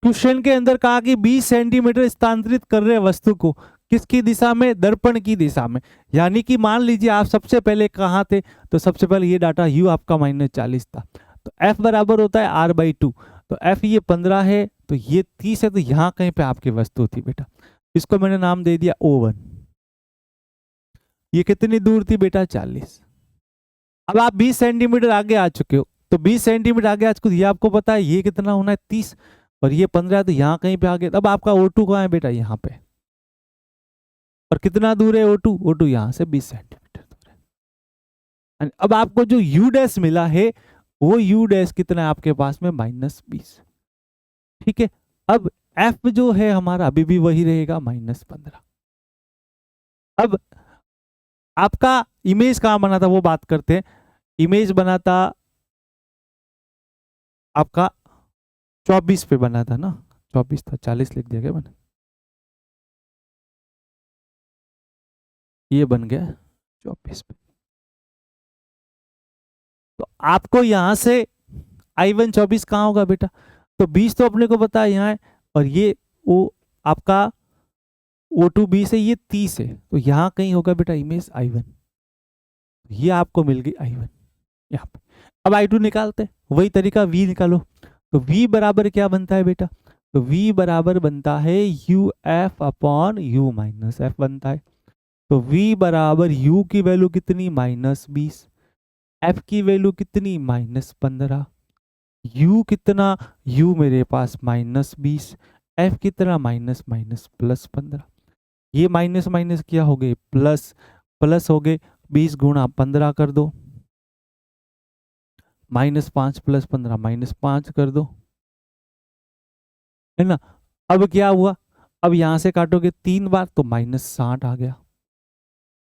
क्वेश्चन के अंदर कहा कि 20 सेंटीमीटर स्थानांतरित कर रहे वस्तु को किसकी दिशा में, दर्पण की दिशा में। यानी कि मान लीजिए आप सबसे पहले कहाँ थे, तो सबसे पहले ये डाटा u आपका -40 था। तो f बराबर होता है r/2। तो f ये 15 है, तो ये 30 है, तो यहाँ कहीं पे आपकी वस्तु थी बेटा। इसको मैंने नाम दे दिया O1। ये कितनी दूर थी बेटा 40। अब आप 20 सेंटीमीटर आगे आ चुके हो, तो 20 सेंटीमीटर आगे आ चुके हो, ये आपको पता है ये कितना होना है 30, और ये 15, तो यहाँ कहीं पे आ गया। अब आपका O2 कहाँ है बेटा, यहाँ पे। और कितना दूर है O2, O2 यहाँ से 20 सेंटीमीटर दूर है। अब आपको जो U डैश मिला है वो U डैश कितना है आपके पास में -20। ठीक है, अब F जो है हमारा अभी भी वही रहेगा -15। अब आपका इमेज कहाँ बना था वो बात करते हैं। इमेज बना था आपका 24 पे बना था ना, 24 था, 40 लिख दिया क्या मैंने। ये बन गया 24 पे। तो आपको यहां से I1 24 कहाँ होगा बेटा, तो 20 तो अपने को पता है यहाँ है, और ये वो आपका O2 20 है, ये 30 है, तो यहाँ कहीं होगा बेटा इमेज I1, ये आपको मिल गई I1 यहाँ पे। अब I2 निकालते हैं, वही तरीका V निकालो, तो V बराबर क्या बनता है बेटा, तो V बराबर बनता है UF upon U minus F बनता है। तो V बराबर U की वैल्यू कितनी, -20, F की वैल्यू कितनी, -15, U कितना, U मेरे पास -20, F कितना, माइनस माइनस प्लस 15, ये माइनस माइनस क्या हो गए, प्लस प्लस हो गए, 20 गुणा 15 कर दो, -5 प्लस 15 -5 कर दो, है ना। अब क्या हुआ, अब यहां से काटोगे 3 बार तो -60 आ गया,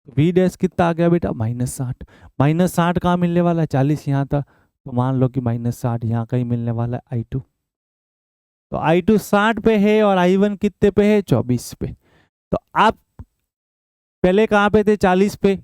V डैश कितना आ गया बेटा, -60, -60 कहाँ मिलने वाला है, 40 यहाँ था, तो मान लो कि -60 यहाँ कहीं मिलने वाला है I2, तो I2 60 पे है और I1 कितने पे है, 24 पे। तो आप पहले कहाँ पे थे, 40 पे,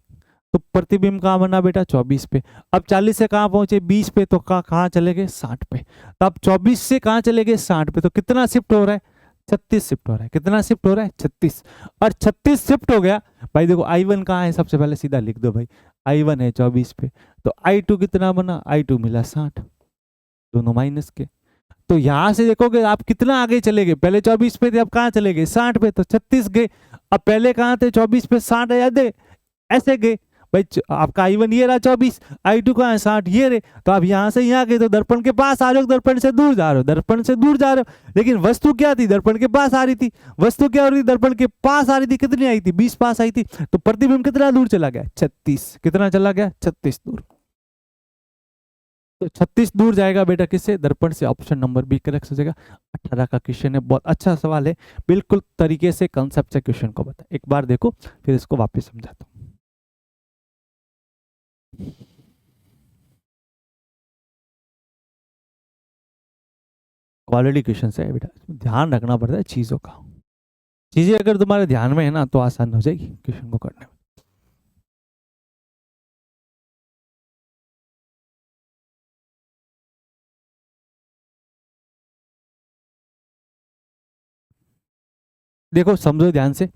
तो प्रतिबिंब कहाँ बना बेटा, 24 पे। अब 40 से कहाँ पहुंचे, 20 पे, तो कहाँ चले गए, 60 पे। तो अब 24 से कहाँ चले गए, 60 पे, तो कितना शिफ्ट हो रहा है, 36 शिफ्ट हो रहा है, कितना शिफ्ट हो रहा है, 36, और 36 शिफ्ट हो गया। भाई देखो I1 कहाँ है, सबसे पहले सीधा लिख दो भाई, I1 है 24 पे, तो I2 कितना बना, I2 मिला 60, दोनों माइनस के। तो यहां से देखोगे आप कितना आगे चले गए, पहले 24 पे थे, अब कहाँ चले गए, 60 पे, तो 36 गए। अब पहले कहाँ थे, 24 पे, 60 याद है, ऐसे गए भाई। आपका I1 ये रहा 24, I2 कहाँ है 60, ये रे। तो आप यहाँ से यहाँ गए तो दर्पण के पास आ रहे हो, दर्पण से दूर जा रहे हो, दर्पण से दूर जा रहे हो, लेकिन वस्तु क्या थी, दर्पण के पास आ रही थी, वस्तु क्या हो रही थी, दर्पण के पास आ रही थी, कितनी आई थी, 20 पास आई थी, तो प्रतिबिंब कितना दूर चला गया, 36, कितना चला गया, 36 दूर। तो 36 दूर जाएगा बेटा किससे, दर्पण से, ऑप्शन नंबर बी करेक्ट हो जाएगा। 18 का क्वेश्चन है, बहुत अच्छा सवाल है, बिल्कुल तरीके से कंसेप्ट से क्वेश्चन को बता, एक बार देखो फिर इसको वापस समझाता हूँ। क्वालिटी क्वेश्चन है बेटा, ध्यान रखना पड़ता है चीजों का, चीजें अगर तुम्हारे ध्यान में है ना तो आसान हो जाएगी क्वेश्चन को करने में। देखो समझो ध्यान से,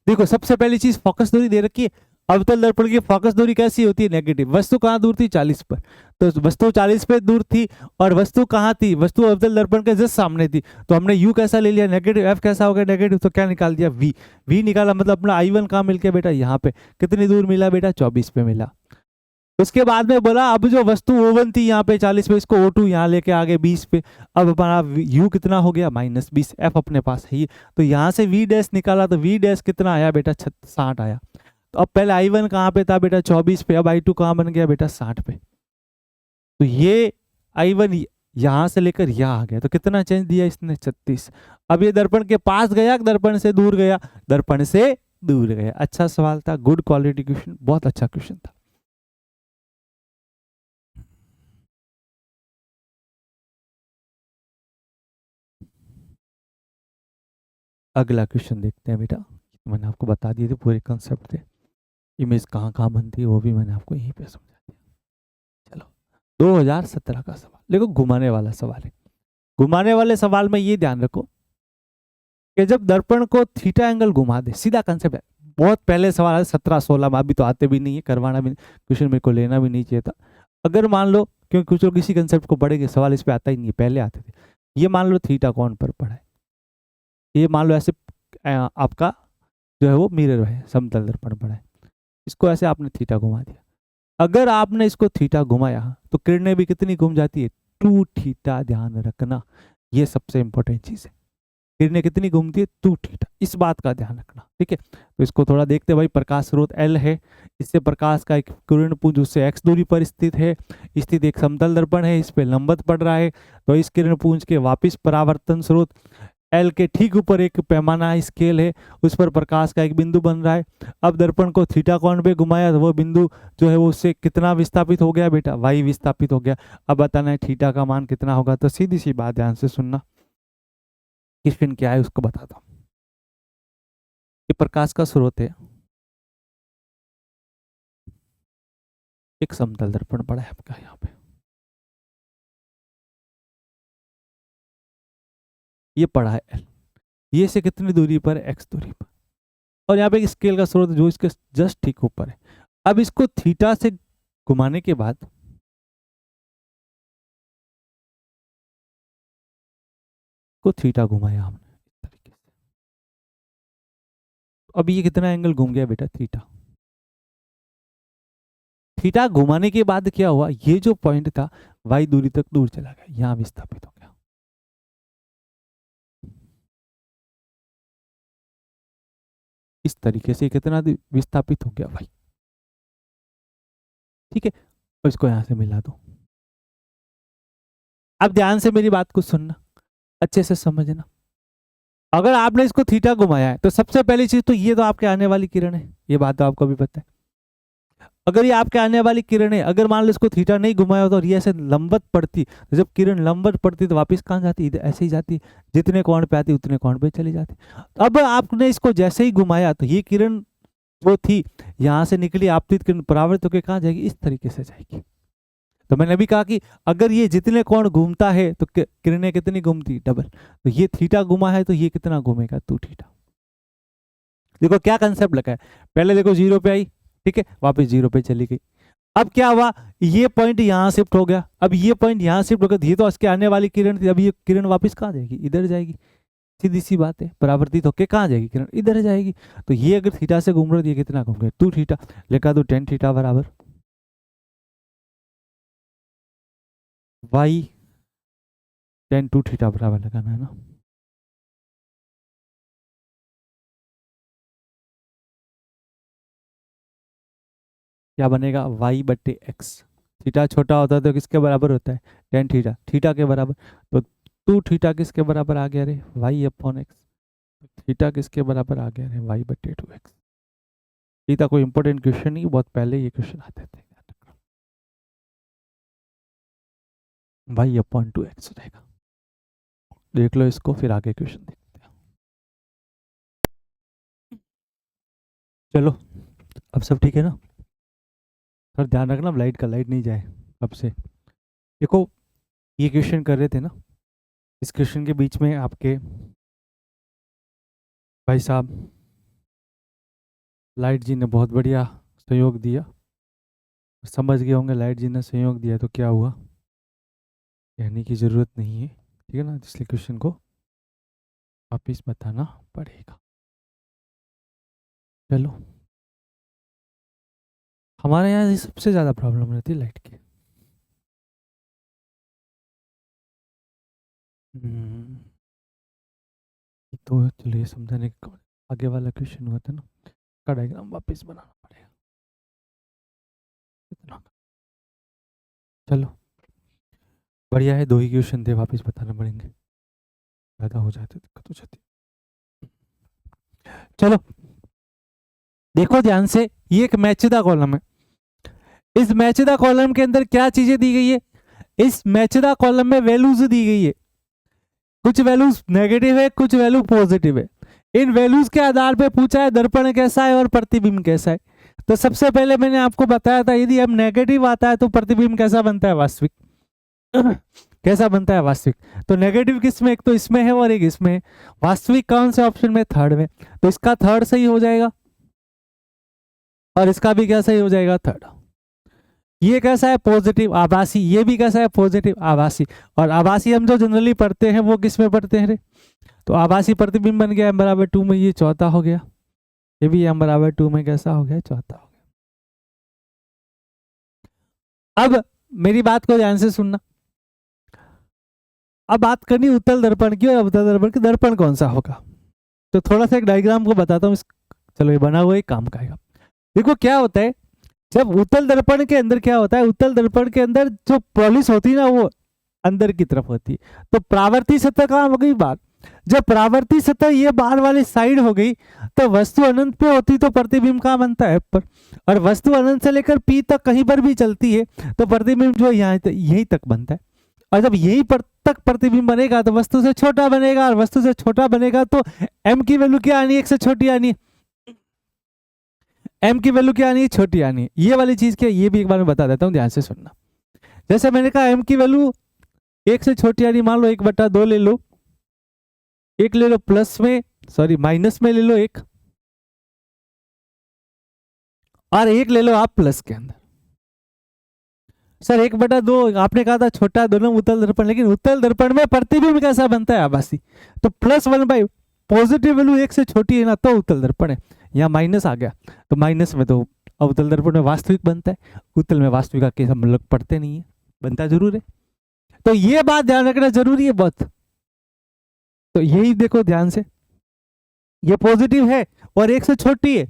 देखो सबसे पहली चीज फोकस दूरी दे रखी है, अवतल दर्पण की फोकस दूरी कैसी होती है, नेगेटिव। वस्तु कहाँ दूर थी, 40 पर, तो वस्तु 40 पे दूर थी, और वस्तु कहाँ थी, वस्तु अवतल दर्पण के जस्ट सामने थी, तो हमने U कैसा ले लिया, नेगेटिव, F कैसा हो गया, नेगेटिव, तो क्या निकाल दिया, V निकाला, मतलब अपना I1 कहाँ मिल गया बेटा, यहाँ पे, कितनी दूर मिला बेटा, 24 पे मिला। उसके बाद में बोला अब जो वस्तु O1 थी यहाँ पे 40 पे, इसको O2 यहाँ लेके आगे 20 पे, अब हमारा U कितना हो गया, -20, F अपने पास है ही, तो यहाँ से V डैश निकाला, तो V डैश कितना आया बेटा, 60 आया। तो अब पहले I1 कहाँ पे था बेटा, 24 पे, अब I2 कहाँ बन गया बेटा, 60 पे। तो ये I1 यहाँ से लेकर यहाँ आ गया, तो कितना चेंज दिया इसने, 36। अब ये दर्पण के पास गया, दर्पण से दूर गया, दर्पण से दूर गया। अच्छा सवाल था, गुड क्वालिटी क्वेश्चन, बहुत अच्छा क्वेश्चन था। अगला क्वेश्चन देखते हैं बेटा, मैंने आपको बता दिए थे पूरे कंसेप्ट थे, इमेज कहाँ कहाँ बनती है वो भी मैंने आपको यहीं पे समझा दिया। चलो 2017 का सवाल देखो, घुमाने वाला सवाल है। घुमाने वाले सवाल में ये ध्यान रखो कि जब दर्पण को थीटा एंगल घुमा दे, सीधा कंसेप्ट है, बहुत पहले सवाल है 17-16 में, अभी तो आते भी नहीं है, करवाना भी क्वेश्चन मेरे को लेना भी नहीं चाहिए था। अगर मान लो, क्योंकि कुछ लोग इसी कंसेप्ट को पढ़ेंगे, सवाल इस पे आता ही नहीं है, पहले आते थे। ये मान लो थीटा कौन पर पड़ा है, ये मान लो ऐसे आपका जो है वो मिरर है, समतल दर्पण पड़ा है, इसको ऐसे आपने थीटा घुमा दिया। अगर आपने इसको थीटा घुमाया तो किरणें भी कितनी घूम जाती है, 2 थीटा, ध्यान रखना, ये सबसे इंपॉर्टेंट चीज है। किरणें कितनी घूमती है, 2 थीटा, इस बात का ध्यान रखना, ठीक है। तो इसको थोड़ा देखते हैं भाई, प्रकाश स्रोत L है, इससे प्रकाश का एक किरण पुंज उससे x दूरी पर स्थित है, स्थित एक समतल दर्पण है, इस पे लंबवत पड़ रहा है, तो इस किरण पुंज के वापिस परावर्तन स्रोत L के ठीक ऊपर एक पैमाना स्केल है, उस पर प्रकाश का एक बिंदु बन रहा है। अब दर्पण को थीटा कोण पे घुमाया तो वो बिंदु जो है वो उससे कितना विस्थापित हो गया बेटा, y विस्थापित हो गया। अब बताना है थीटा का मान कितना होगा, तो सीधी सी बात ध्यान से सुनना, क्वेश्चन क्या है उसको बताता हूँ। प्रकाश का स्रोत है, एक समतल दर्पण पड़ा है आपका यहाँ पे, ये पड़ा है L, ये से कितनी दूरी पर, x दूरी पर, और यहाँ पे एक स्केल का स्रोत जो इसके जस्ट ठीक ऊपर है। अब इसको थीटा से घुमाने के बाद को थीटा घुमाया हमने इस तरीके से, अब ये कितना एंगल घूम गया बेटा, थीटा। थीटा घुमाने के बाद क्या हुआ, ये जो पॉइंट था y दूरी तक दूर चला गया, यहां विस्थापित हो गया। इस तरीके से कितना विस्थापित हो गया y, ठीक है। और इसको यहां से मिला दो। अब ध्यान से मेरी बात को सुनना, अच्छे से समझना। अगर आपने इसको थीटा घुमाया है तो सबसे पहली चीज तो ये तो आपके आने वाली किरण है, ये बात तो आपको भी पता है। अगर ये आपके आने वाली किरण है, अगर मान लो इसको थीटा नहीं घुमाया होता और ये ऐसे लंबवत पड़ती, तो जब किरण लंबवत पड़ती तो वापस कहाँ जाती, इधर ऐसे ही जाती, जितने कोण पे आती उतने कोण पे चली जाती। अब आपने इसको जैसे ही घुमाया तो ये किरण जो थी यहाँ से निकली आपतित किरण परावर्तित होकर कहाँ जाएगी, इस तरीके से जाएगी। तो मैंने अभी कहा कि अगर ये जितने कोण घूमता है तो किरणें कितनी घूमती, डबल। तो ये थीटा घुमा है तो ये कितना घूमेगा, 2 थीटा। देखो क्या कंसेप्ट लगा है, पहले देखो 0 पे आई, ठीक है, वापस 0 पे चली गई। अब क्या हुआ, ये पॉइंट यहाँ शिफ्ट हो गया, अब ये पॉइंट यहाँ शिफ्ट हो गया, ये तो इसके आने वाली किरण थी, अब ये किरण वापस कहाँ जाएगी, इधर जाएगी। सीधी सी बात है, परावर्तित होके कहाँ जाएगी किरण, इधर जाएगी। तो ये अगर थीटा से घूम रहा है, ये कितना घूम गया, 2 थीटा। लिखा दो tan थीटा बराबर y tan 2 थीटा बराबर लगाना है ना। क्या बनेगा, y बट्टे x। थीटा छोटा होता है तो किसके बराबर होता है, tan थीटा, थीटा के बराबर। तो 2 थीटा किसके बराबर आ गया रे, y अपॉन x। थीटा किसके बराबर आ गया रे, y बट्टे 2x। थीटा कोई इंपॉर्टेंट क्वेश्चन नहीं, बहुत पहले ये क्वेश्चन आते थे। y अपॉन 2x हो जाएगा। देख लो इसको, फिर आगे क्वेश्चन देखते हैं। चलो अब सब ठीक है ना, सर ध्यान रखना लाइट का, लाइट नहीं जाए अब से। देखो ये क्वेश्चन कर रहे थे ना, इस क्वेश्चन के बीच में आपके भाई साहब लाइट जी ने बहुत बढ़िया सहयोग दिया, समझ गए होंगे लाइट जी ने सहयोग दिया तो क्या हुआ, कहने की ज़रूरत नहीं है, ठीक है ना, इसलिए क्वेश्चन को वापिस बताना पड़ेगा। चलो हमारे यहाँ सबसे ज़्यादा प्रॉब्लम रहती है लाइट की। तो चलिए समझाने का आगे वाला क्वेश्चन हुआ था ना, का डायग्राम वापस बनाना पड़ेगा। इतना चलो बढ़िया है, 2 ही क्वेश्चन थे, वापस बताना पड़ेंगे, ज़्यादा हो जाए तो दिक्कत हो जाती। चलो देखो ध्यान से, ये एक मैचदा कॉलम है। इस मैचदा कॉलम के अंदर क्या चीजें दी गई है, इस मैचदा कॉलम में वैल्यूज दी गई है, कुछ वैल्यूज नेगेटिव है, कुछ वैल्यू पॉजिटिव है। इन वैल्यूज के आधार पे पूछा है दर्पण कैसा है और प्रतिबिंब कैसा है। तो सबसे पहले मैंने आपको बताया था, यदि अब नेगेटिव आता है तो प्रतिबिंब कैसा बनता है, वास्तविक। कैसा बनता है, वास्तविक। तो नेगेटिव किस में, एक तो इसमें है और एक इसमें है। वास्तविक कौन से ऑप्शन में, थर्ड में। तो इसका थर्ड सही हो जाएगा और इसका भी क्या सही हो जाएगा, थर्ड। ये कैसा है, पॉजिटिव आभासी, ये भी कैसा है, पॉजिटिव आभासी। और आभासी हम जो जनरली पढ़ते हैं वो किस में पढ़ते हैं रे, तो आभासी प्रतिबिंब बन गया m बराबर 2 में, ये चौथा हो गया, ये भी m बराबर 2 में कैसा हो गया, चौथा हो गया। अब मेरी बात को ध्यान से सुनना, अब बात करनी उत्तल दर्पण की, और अवतल दर्पण की, दर्पण कौन सा होगा। तो थोड़ा सा एक डायग्राम को बताता हूँ, चलो ये बना हुआ एक काम का आएगा। देखो क्या होता है, जब उत्तल दर्पण के अंदर क्या होता है, उत्तल दर्पण के अंदर जो पॉलिश होती है ना वो अंदर की तरफ होती है। तो परावर्ती सतह कहाँ हो गई, बाहर। जब परावर्ती सतह ये बाहर वाली साइड हो गई तो वस्तु अनंत पे होती तो प्रतिबिंब कहाँ बनता है, पर। और वस्तु अनंत से लेकर P तक कहीं पर भी चलती है तो प्रतिबिंब जो यहाँ यहीं तक बनता है। और जब यहीं पर तक प्रतिबिंब बनेगा तो वस्तु से छोटा बनेगा, और वस्तु से छोटा बनेगा तो m की वैल्यू क्या आनी है, 1 से छोटी आनी है। m की वैल्यू क्या आनी है, छोटी आनी है। ये वाली चीज क्या, ये भी एक बार मैं बता देता हूँ, ध्यान से सुनना। जैसे मैंने कहा m की वैल्यू 1 से छोटी आनी, मान लो 1/2 ले लो, एक ले लो प्लस में, सॉरी माइनस में ले लो एक, और एक ले लो आप प्लस के अंदर। सर 1/2 आपने कहा था छोटा, दोनों उत्तल दर्पण, लेकिन उत्तल दर्पण में प्रतिबिंब कैसा बनता है, आभासी। तो +1/, पॉजिटिव वैल्यू 1 से छोटी है ना, तो उत्तल दर्पण है। यहाँ माइनस आ गया, तो माइनस में तो अवतल दर्पण में वास्तविक बनता है, उत्तल में वास्तविक का केस हम लोग पढ़ते नहीं है, बनता जरूर है। तो ये बात ध्यान रखना जरूरी है बहुत। तो यही देखो ध्यान से, ये पॉजिटिव है और 1 से छोटी है,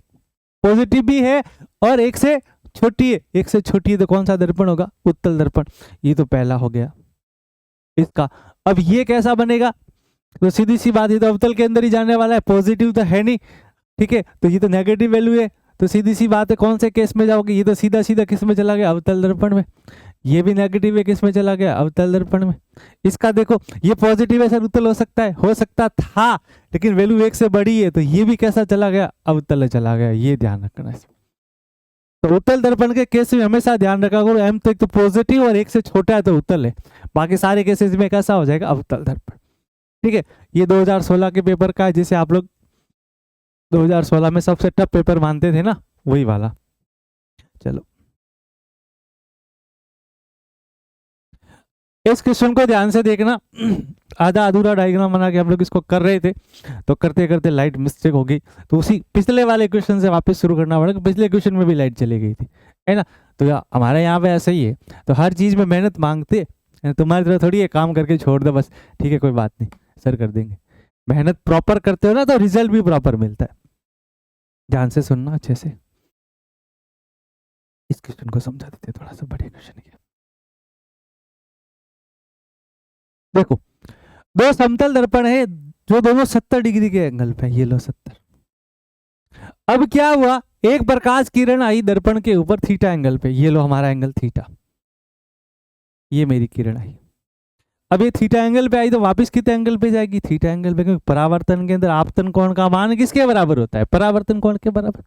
पॉजिटिव भी है और 1 से छोटी है, 1 से छोटी है, तो कौन सा दर्पण होगा, उत्तल दर्पण। ये तो पहला हो गया इसका। अब ये कैसा बनेगा, तो सीधी सी बात, ये तो अवतल के अंदर ही जाने वाला है, पॉजिटिव तो है नहीं, ठीक है, तो ये तो नेगेटिव वैल्यू है, तो सीधी सी बात है कौन से केस में जाओगे, ये तो सीधा सीधा किस में चला गया, अवतल दर्पण में। ये भी नेगेटिव है, किस में चला गया, अवतल दर्पण में। इसका देखो, ये पॉजिटिव है सर, उत्तल हो सकता है, हो सकता था, लेकिन वैल्यू 1 से बड़ी है, तो ये भी कैसा चला गया, अवतल चला गया। ये ध्यान रखना है। तो उत्तल दर्पण के केस में हमेशा ध्यान रखा करो, m तो एक तो पॉजिटिव और 1 से छोटा है तो उत्तल है, बाकी सारे केसेस में कैसा हो जाएगा, अवतल दर्पण। ठीक है, ये 2016 के पेपर का है, जिसे आप लोग 2016 में सबसे टफ पेपर मानते थे ना, वही वाला। चलो इस क्वेश्चन को ध्यान से देखना। आधा अधूरा डायग्राम बना के हम लोग इसको कर रहे थे, तो करते करते लाइट मिस्टेक हो गई, तो उसी पिछले वाले क्वेश्चन से वापस शुरू करना पड़ेगा। पिछले क्वेश्चन में भी लाइट चली गई थी, है ना। तो हमारे यहाँ पे ऐसा ही है, तो हर चीज में मेहनत मांगते, तुम्हारी तरह थोड़ी है काम करके छोड़ दो बस, ठीक है कोई बात नहीं सर कर देंगे। मेहनत प्रॉपर करते हो ना, तो रिजल्ट भी प्रॉपर मिलता है। ध्यान से सुनना अच्छे से, इस क्वेश्चन को समझा देते थोड़ा सा, बढ़िया क्वेश्चन है। देखो, दो समतल दर्पण है जो दोनों 70 डिग्री के एंगल पे, ये लो 70। अब क्या हुआ, एक प्रकाश किरण आई दर्पण के ऊपर थीटा एंगल पे, ये लो हमारा एंगल थीटा, ये मेरी किरण आई। अब ये थीटा एंगल पे आई तो वापस कितने एंगल पे जाएगी, थीटा एंगल पे, क्योंकि परावर्तन के अंदर आपतन कोण का मान किसके बराबर होता है, परावर्तन कोण के बराबर।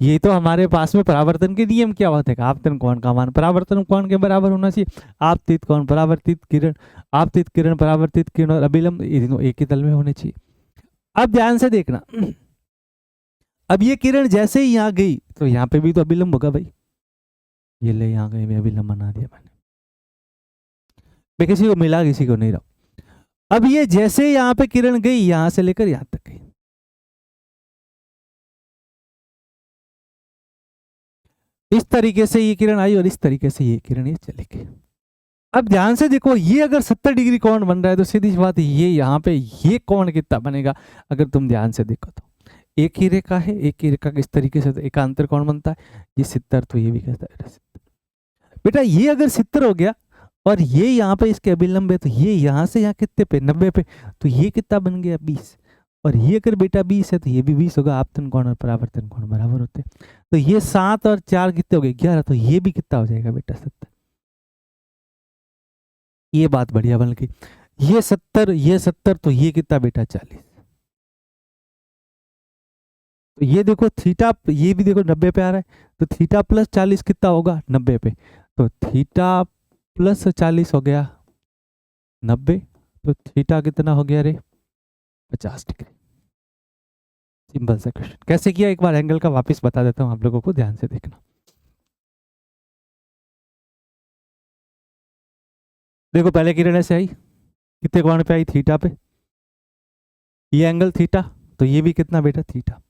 ये तो हमारे पास में परावर्तन के नियम क्या होते हैं, आपतन कोण का मान परावर्तन कोण के बराबर होना चाहिए। आपतित कोण, परावर्तित किरण, आपतित किरण, परावर्तित किरण और अभिलंब, ये दोनों एक ही तल में होने चाहिए। अब ध्यान से देखना, अब ये किरण जैसे ही यहाँ गई, तो यहाँ पे भी तो अभिलंब होगा भाई, ये ले यहाँ गई, मैं अभिलंब बना दिया मैंने, मैं किसी को मिला किसी को नहीं रहा। अब ये जैसे यहाँ पे किरण गई, यहां से लेकर यहां तक गई, इस तरीके से ये किरण आई और इस तरीके से ये किरण ये चली गई। अब ध्यान से देखो, ये अगर 70 डिग्री कोण बन रहा है, तो सीधी सी बात, ये यहाँ पे ये कोण कितना बनेगा, अगर तुम ध्यान से देखो तो एक ही रेखा है, एक ही रेखा किस तरीके से, तो एकांतर कोण बनता है, ये 70, तो ये भी कहता है 70। बेटा ये अगर 70 हो गया और ये यहाँ पे इसके अभिलंब है, तो ये यहाँ से यहाँ कितने पे, 90 पे, तो ये कितना बन गया 20। और ये अगर बेटा 20 है, तो ये भी 20 होगा, आपतन कोण और परावर्तन कोण बराबर होते हैं, तो ये 7 और 4 कितने हो गए 11, तो ये भी कितना हो जाएगा बेटा 70। ये बात बढ़िया बन गई, ये 70 ये 70, तो ये कितना बेटा 40। तो ये देखो थीटा, ये भी देखो 90 पे आ रहा है, तो थीटा प्लस 40 कितना होगा 90 पे, तो थीटा प्लस 40 हो गया 90, तो थीटा कितना हो गया रे 50 डिग्री। सिंपल सा क्वेश्चन, कैसे किया एक बार एंगल का वापस बता देता हूं आप लोगों को, ध्यान से देखना। देखो पहले किरण ऐसे आई, कितने कोण पे आई, थीटा पे, ये एंगल थीटा, तो ये भी कितना बेटा थीटा।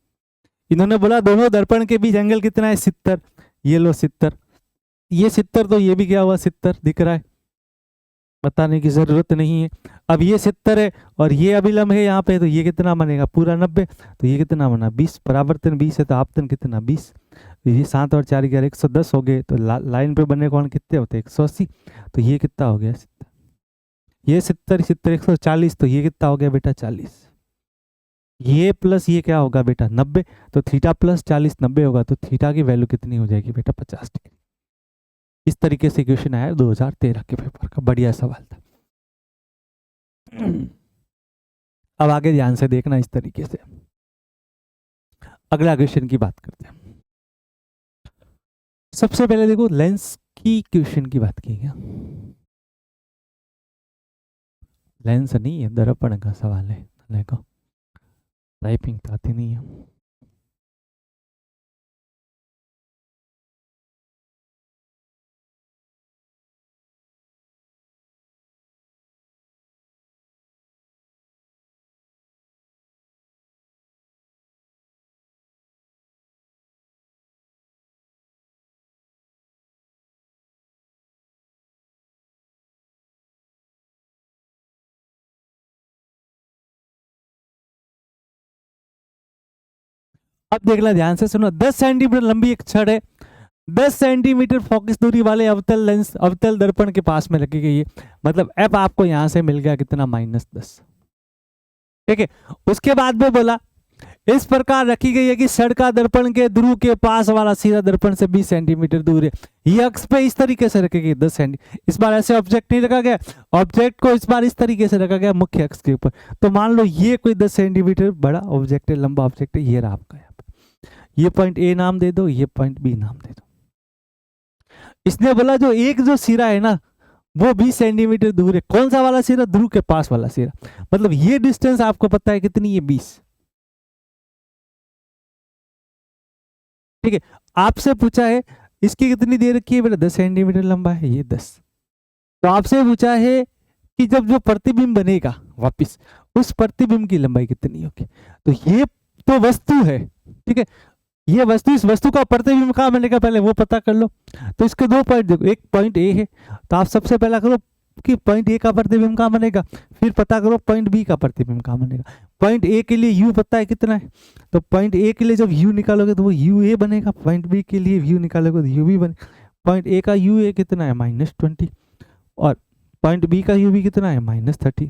इन्होंने बोला दोनों दर्पण के बीच एंगल कितना है 70, ये लो 70, ये 70, तो ये भी क्या हुआ 70 दिख रहा है, बताने की जरूरत नहीं है। अब ये 70 है और ये अभिलंब है यहाँ पे, तो ये कितना बनेगा पूरा 90, तो ये कितना बना 20, परावर्तन 20 है, तो आपतन कितना 20, तो ये 7 और 4 11 110 हो गए, तो लाइन पे बने कोण कितने होते हैं 180, तो ये कितना हो गया 70, ये 70 70 140, तो ये कितना हो गया बेटा 40, ये प्लस ये क्या होगा बेटा 90, तो थीटा प्लस 40 90 होगा, तो थीटा की वैल्यू कितनी हो जाएगी बेटा 50 डिग्री। इस तरीके से क्वेश्चन आया 2013 के पेपर का, बढ़िया सवाल था। अब आगे ध्यान से देखना, इस तरीके से अगला क्वेश्चन की बात करते हैं। सबसे पहले देखो लेंस की क्वेश्चन की बात की क्या, लेंस नहीं है, दर्पण का सवाल है। देखो टाइपिंग तो आती नहीं है। अब देखना ध्यान से सुनो, 10 सेंटीमीटर लंबी एक छड़ है, 10 सेंटीमीटर फोकस दूरी वाले अवतल लेंस अवतल दर्पण के पास में रखी गई है। मतलब एफ आपको यहां से मिल गया कितना, -10। ठीक है, उसके बाद में बोला इस प्रकार रखी गई है कि छड़ का दर्पण के ध्रुव के पास वाला सिरा दर्पण से 20 सेंटीमीटर दूर है। ये अक्ष पे इस तरीके से रखी गई 10 सेंटीमीटर। इस बार ऐसे ऑब्जेक्ट नहीं रखा गया, ऑब्जेक्ट को इस बार इस तरीके से रखा गया मुख्य अक्ष के ऊपर। तो मान लो ये कोई 10 सेंटीमीटर बड़ा ऑब्जेक्ट है, लंबा ऑब्जेक्ट है, ये रहा आपका। ये पॉइंट ए नाम दे दो, ये पॉइंट बी नाम दे दो। इसने बोला जो एक जो सिरा है ना वो 20 सेंटीमीटर दूर है। कौन सा वाला सिरा, ध्रुव के पास वाला सिरा। मतलब ये डिस्टेंस आपको पता है कितनी है, 20। ठीक है, आपसे पूछा है इसकी कितनी देर रखी है बेटा, 10 सेंटीमीटर लंबा है, ये 10। तो आपसे पूछा है कि जब जो प्रतिबिंब बनेगा वापिस, उस प्रतिबिंब की लंबाई कितनी होगी। तो ये तो वस्तु है, ठीक है, ये वस्तु, इस वस्तु का प्रतिबिंब कहाँ बनेगा पहले वो पता कर लो। तो इसके दो पॉइंट देखो, एक पॉइंट ए है, तो आप सबसे पहला करो कि पॉइंट ए का प्रतिबिंब कहाँ बनेगा, फिर पता करो पॉइंट बी का प्रतिबिंब कहाँ बनेगा। पॉइंट ए के लिए यू पता है कितना है, तो पॉइंट ए के लिए जब यू निकालोगे तो वो यू ए बनेगा। पॉइंट बी के लिए यू निकालोगे तो यू बी बने। पॉइंट ए का यू ए कितना है, -20, और पॉइंट बी का यू बी कितना है, -30।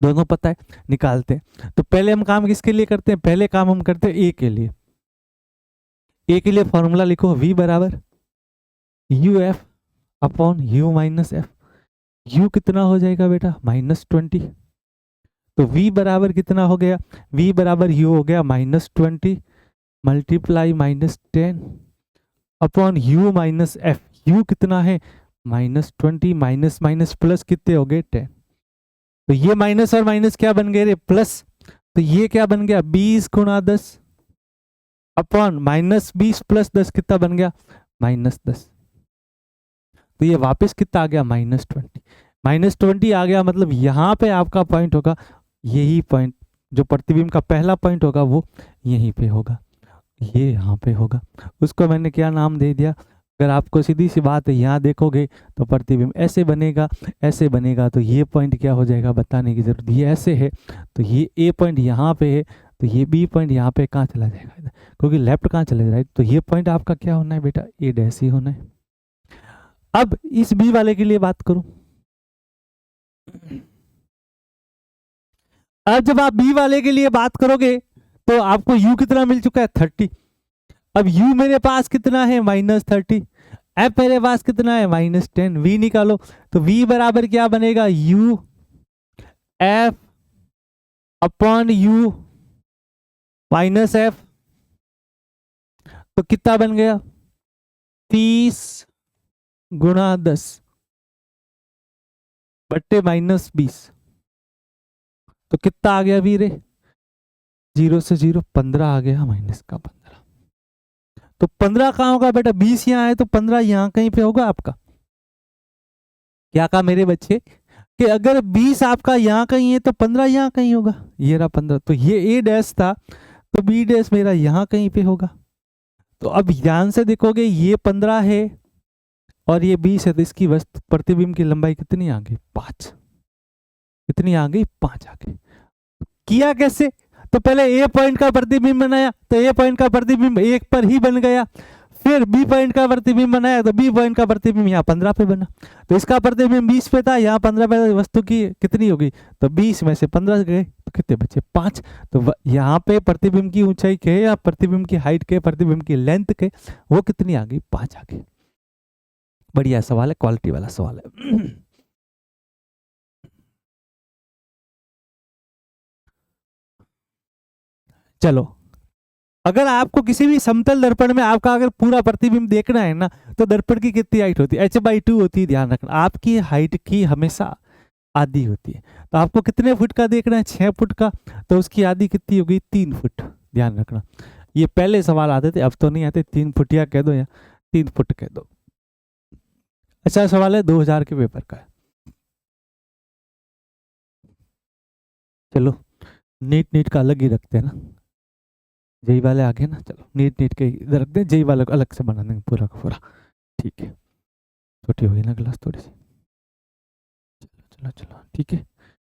दोनों पता है, निकालते हैं। तो पहले हम काम किसके लिए करते हैं, पहले काम हम करते हैं ए के लिए। ए के लिए फॉर्मूला लिखो, v बराबर U F upon you minus F. You कितना हो जाएगा बेटा, -20। तो v बराबर कितना हो गया, v बराबर यू हो गया -20 multiply -10 upon you minus F. You कितना है, -20, माइनस माइनस प्लस कितने हो गए, 10। तो ये माइनस और माइनस क्या बन गए रे, प्लस। तो ये क्या बन गया, 20 गुणा 10 अपॉन -20 प्लस 10 कितना बन गया, -10। तो ये वापस कितना आ गया, -20। -20 आ गया, मतलब यहाँ पे आपका पॉइंट होगा, यही पॉइंट जो प्रतिबिंब का पहला पॉइंट होगा वो यहीं पे होगा, ये यहाँ पे होगा। उसको मैंने क्या नाम दे दिया। अगर आपको सीधी सी बात है, यहाँ देखोगे तो प्रतिबिंब ऐसे बनेगा, ऐसे बनेगा, तो ये पॉइंट क्या हो जाएगा बताने की जरूरत, ये ऐसे है तो ये ए पॉइंट यहाँ पे है, तो ये बी पॉइंट यहाँ पे कहाँ चला जाएगा, क्योंकि लेफ्ट कहाँ चले जाएगा, तो ये पॉइंट आपका क्या होना है बेटा, ए डैश ही होना है। अब इस बी वाले के लिए बात करूं, अब जब आप बी वाले के लिए बात करोगे तो आपको u कितना मिल चुका है, 30। अब u मेरे पास कितना है, -30। f मेरे पास कितना है, -10। v निकालो, तो v बराबर क्या बनेगा, u f upon u minus f। तो कितना बन गया, 30 गुणा 10 बट्टे -20। तो कितना आ गया वीरे, 0 से 0 15 आ गया, माइनस का 15। तो 15 कहाँ होगा बेटा, 20 यहाँ है तो 15 यहाँ कहीं पे होगा आपका। क्या कहा मेरे बच्चे कि अगर 20 आपका यहाँ कहीं है तो 15 यहाँ कहीं होगा, ये रहा 15। तो ये ए डैश था, तो बी डैश मेरा यहाँ कहीं पे होगा। तो अब ध्यान से देखोगे, ये 15 है और ये 20 है, तो इसकी वस्तु प्रतिबिंब की लंबाई कितनी आ गई, 5। कितनी आ गई, 5 आ गई। किया कैसे, तो पहले ए पॉइंट का प्रतिबिंब बनाया, तो ए पॉइंट का प्रतिबिंब एक पर ही बन गया। फिर बी पॉइंट का प्रतिबिंब बनाया, तो बी पॉइंट का प्रतिबिंब यहाँ 15 पे बना। तो इसका प्रतिबिंब 20 पे था, यहाँ 15 पे, वस्तु की कितनी होगी, तो 20 में से 15 गए तो कितने बचे, 5। तो यहाँ पे प्रतिबिंब की ऊंचाई के या प्रतिबिंब की हाइट के, प्रतिबिंब की लेंथ के, वो कितनी आ गई, 5 आ गई। बढ़िया सवाल है, क्वालिटी वाला सवाल है। चलो अगर आपको किसी भी समतल दर्पण में आपका अगर पूरा प्रतिबिंब देखना है ना, तो दर्पण की कितनी हाइट होती है? h/2 होती है, ध्यान रखना। आपकी हाइट की हमेशा आधी होती है। तो आपको कितने फुट का देखना है? 6 फुट का, तो उसकी आधी कितनी होगी? 3 फुट। ध्यान रखना, ये पहले सवाल आते थे, अब तो नहीं आते। 3 फुटिया कह दो या 3 फुट कह दो। अच्छा सवाल है, 2000 के पेपर का है। चलो नीट का अलग ही रखते हैं ना, जेई वाले आगे ना, चलो नीट के इधर रख दें, जेई वाले को अलग से बना देंगे पूरा का पूरा। ठीक है, छोटी हो गई ना क्लास थोड़ी सी। चलो चलो ठीक है।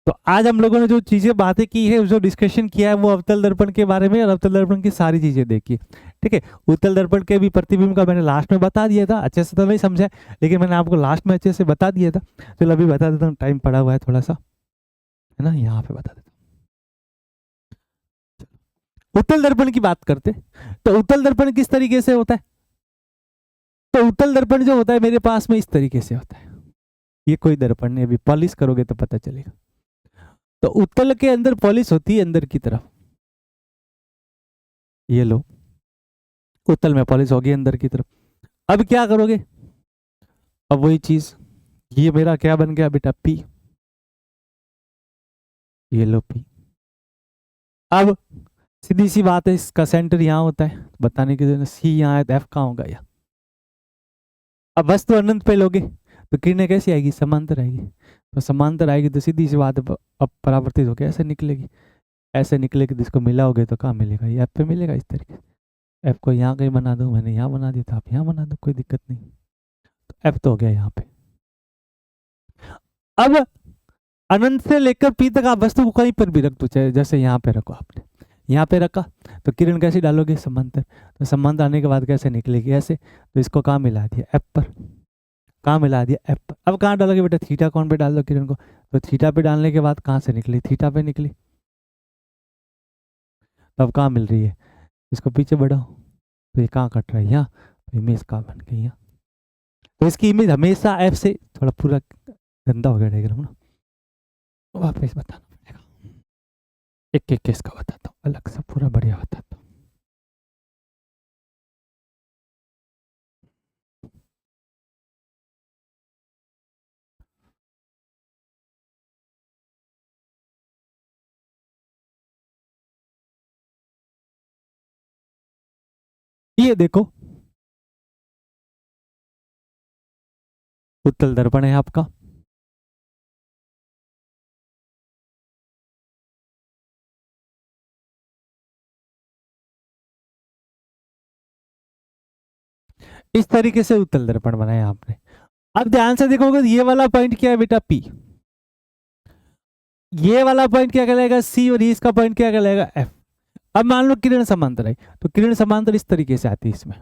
तो आज हम लोगों ने जो चीजें बातें की है, जो डिस्कशन किया है, वो अवतल दर्पण के बारे में और अवतल दर्पण की सारी चीजें देखी। ठीक है, उत्तल दर्पण के भी प्रतिबिंब का मैंने लास्ट में बता दिया था, अच्छे से तो नहीं समझा, लेकिन मैंने आपको लास्ट में अच्छे से बता दिया था। चलो अभी बता देता हूँ, टाइम पड़ा हुआ है थोड़ा सा, है ना, यहाँ पे बता देता हूँ। उत्तल दर्पण की बात करते, तो उत्तल दर्पण किस तरीके से होता है? तो उत्तल दर्पण जो होता है मेरे पास में इस तरीके से होता है। ये कोई दर्पण नहीं, अभी पॉलिश करोगे तो पता चलेगा। तो उत्तल के अंदर पॉलिश होती है अंदर की तरफ, ये लो, उत्तल में पॉलिश होगी अंदर की तरफ। अब क्या करोगे? अब वही चीज, ये मेरा क्या बन गया बेटा? पी। ये लो पी। अब सीधी सी बात है, इसका सेंटर यहाँ होता है, बताने की जरूरत, सी यहाँ है तो एफ कहाँ होगा? यहाँ। अब वस्तु अनंत पे लोगे तो किरणें कैसी आएगी? समांतर आएगी। तो समांतर आएगी तो सीधी सी बात है, अब परावर्तित होकर ऐसे निकलेगी, ऐसे निकलेगी। जिसको मिलाओगे तो कहाँ मिलेगा? ये एफ पे मिलेगा इस तरीके से। एफ को यहाँ कहीं बना दूं, मैंने यहाँ बना दिया था, आप यहाँ बना दो, कोई दिक्कत नहीं। तो एफ तो हो गया यहाँ पे। अब अनंत से लेकर पी तक आप वस्तु को कहीं पर भी रख दो, चाहे जैसे यहाँ पे रखो, आपने यहाँ पे रखा तो किरण कैसी डालोगे? समांतर। तो समांतर आने के बाद कैसे निकलेगी? ऐसे। तो इसको कहाँ मिला दिया? एफ पर। कहाँ मिला दिया? एफ पर। अब कहाँ डालोगे बेटा? थीटा कोण पे डाल दो किरण को। तो थीटा पे डालने के बाद कहाँ से निकली? थीटा पे निकली। तो अब कहाँ मिल रही है? इसको पीछे बढ़ाओ, तो ये कहाँ कट रहा है? यहाँ। तो इमेज कहाँ बन गई? यहाँ। तो इसकी इमेज हमेशा एफ से, थोड़ा पूरा गंदा हो गया डायग्राम ना, वापस बताना पड़ेगा। एक एक केस का बताता हूँ, अलग से पूरा बढ़िया बताता हूँ। ये देखो, उत्तल दर्पण है आपका। इस तरीके से उत्तल दर्पण बनाया आपने। अब ध्यान से देखोगे, ये वाला पॉइंट क्या है बेटा? पी। ये वाला पॉइंट क्या कहलाएगा? सी। और इसका पॉइंट क्या कहलाएगा? एफ। अब मान लो किरण समांतर है, तो किरण समांतर इस तरीके से आती है इसमें,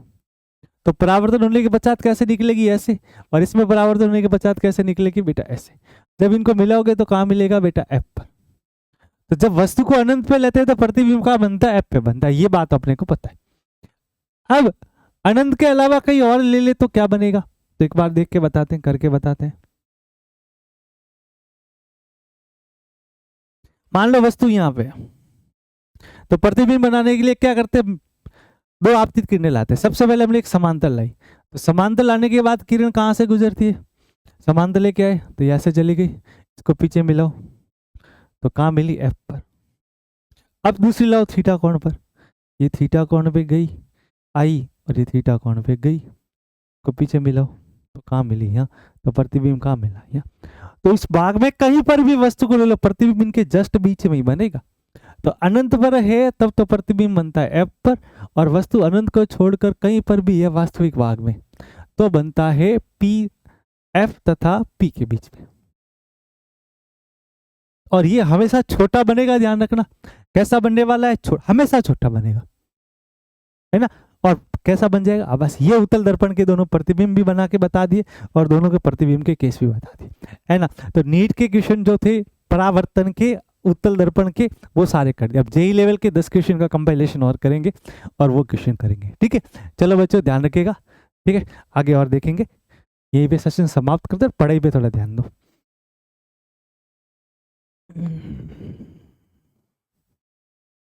तो परावर्तन होने के पश्चात कैसे निकलेगी? ऐसे। और इसमें परावर्तन होने के पश्चात कैसे निकलेगी बेटा? ऐसे। जब इनको मिलाओगे तो कहाँ मिलेगा बेटा? एफ पर। तो जब वस्तु को अनंत पे लेते हैं तो प्रतिबिंब कहाँ बनता है? एफ पे बनता है। ये बात अपने को पता है। अब अनंत के अलावा कहीं और ले ले तो क्या बनेगा? तो एक बार देख के बताते हैं, करके बताते हैं। मान लो वस्तु यहाँ पे, तो प्रतिबिंब बनाने के लिए क्या करते हैं? दो आपतित किरणें लाते हैं। सबसे पहले हमने एक समांतर लाई, तो समांतर लाने के बाद किरण कहाँ से गुजरती है? समांतर लेके आए तो यहाँ से चली गई, इसको पीछे मिलाओ तो कहाँ मिली? एफ पर। अब दूसरी लाओ थीटा कोण पर, ये थीटा कोण पे गई, आई, और ये थीटा कोण पे गई, को पीछे मिलाओ तो कहाँ मिली? यहाँ। तो प्रतिबिंब कहाँ मिला? यहाँ। तो इस भाग में कहीं पर भी वस्तु को ले लो, प्रतिबिंब इनके जस्ट बीच में ही बनेगा। तो अनंत पर है तब तो प्रतिबिंब बनता है एफ पर, और वस्तु अनंत को छोड़कर कहीं पर भी है वास्तविक भाग में तो बनता है पी, एफ तथा पी के बीच में। और ये हमेशा छोटा बनेगा, ध्यान रखना। कैसा बनने वाला है? हमेशा छोटा बनेगा, है ना। और कैसा बन जाएगा? अब बस ये उत्तल दर्पण के दोनों प्रतिबिंब भी बना के बता दिए और दोनों के प्रतिबिंब के केस भी बता दिए, है ना। तो नीट के क्वेश्चन जो थे परावर्तन के, उत्तल दर्पण के, वो सारे कर दिए। अब जेई लेवल के 10 क्वेश्चन का कंपाइलेशन और करेंगे और वो क्वेश्चन करेंगे। ठीक है, चलो बच्चों ध्यान रखिएगा। ठीक है, आगे और देखेंगे। यही पे सेशन समाप्त करते हैं, पढ़ाई पे थोड़ा ध्यान दो।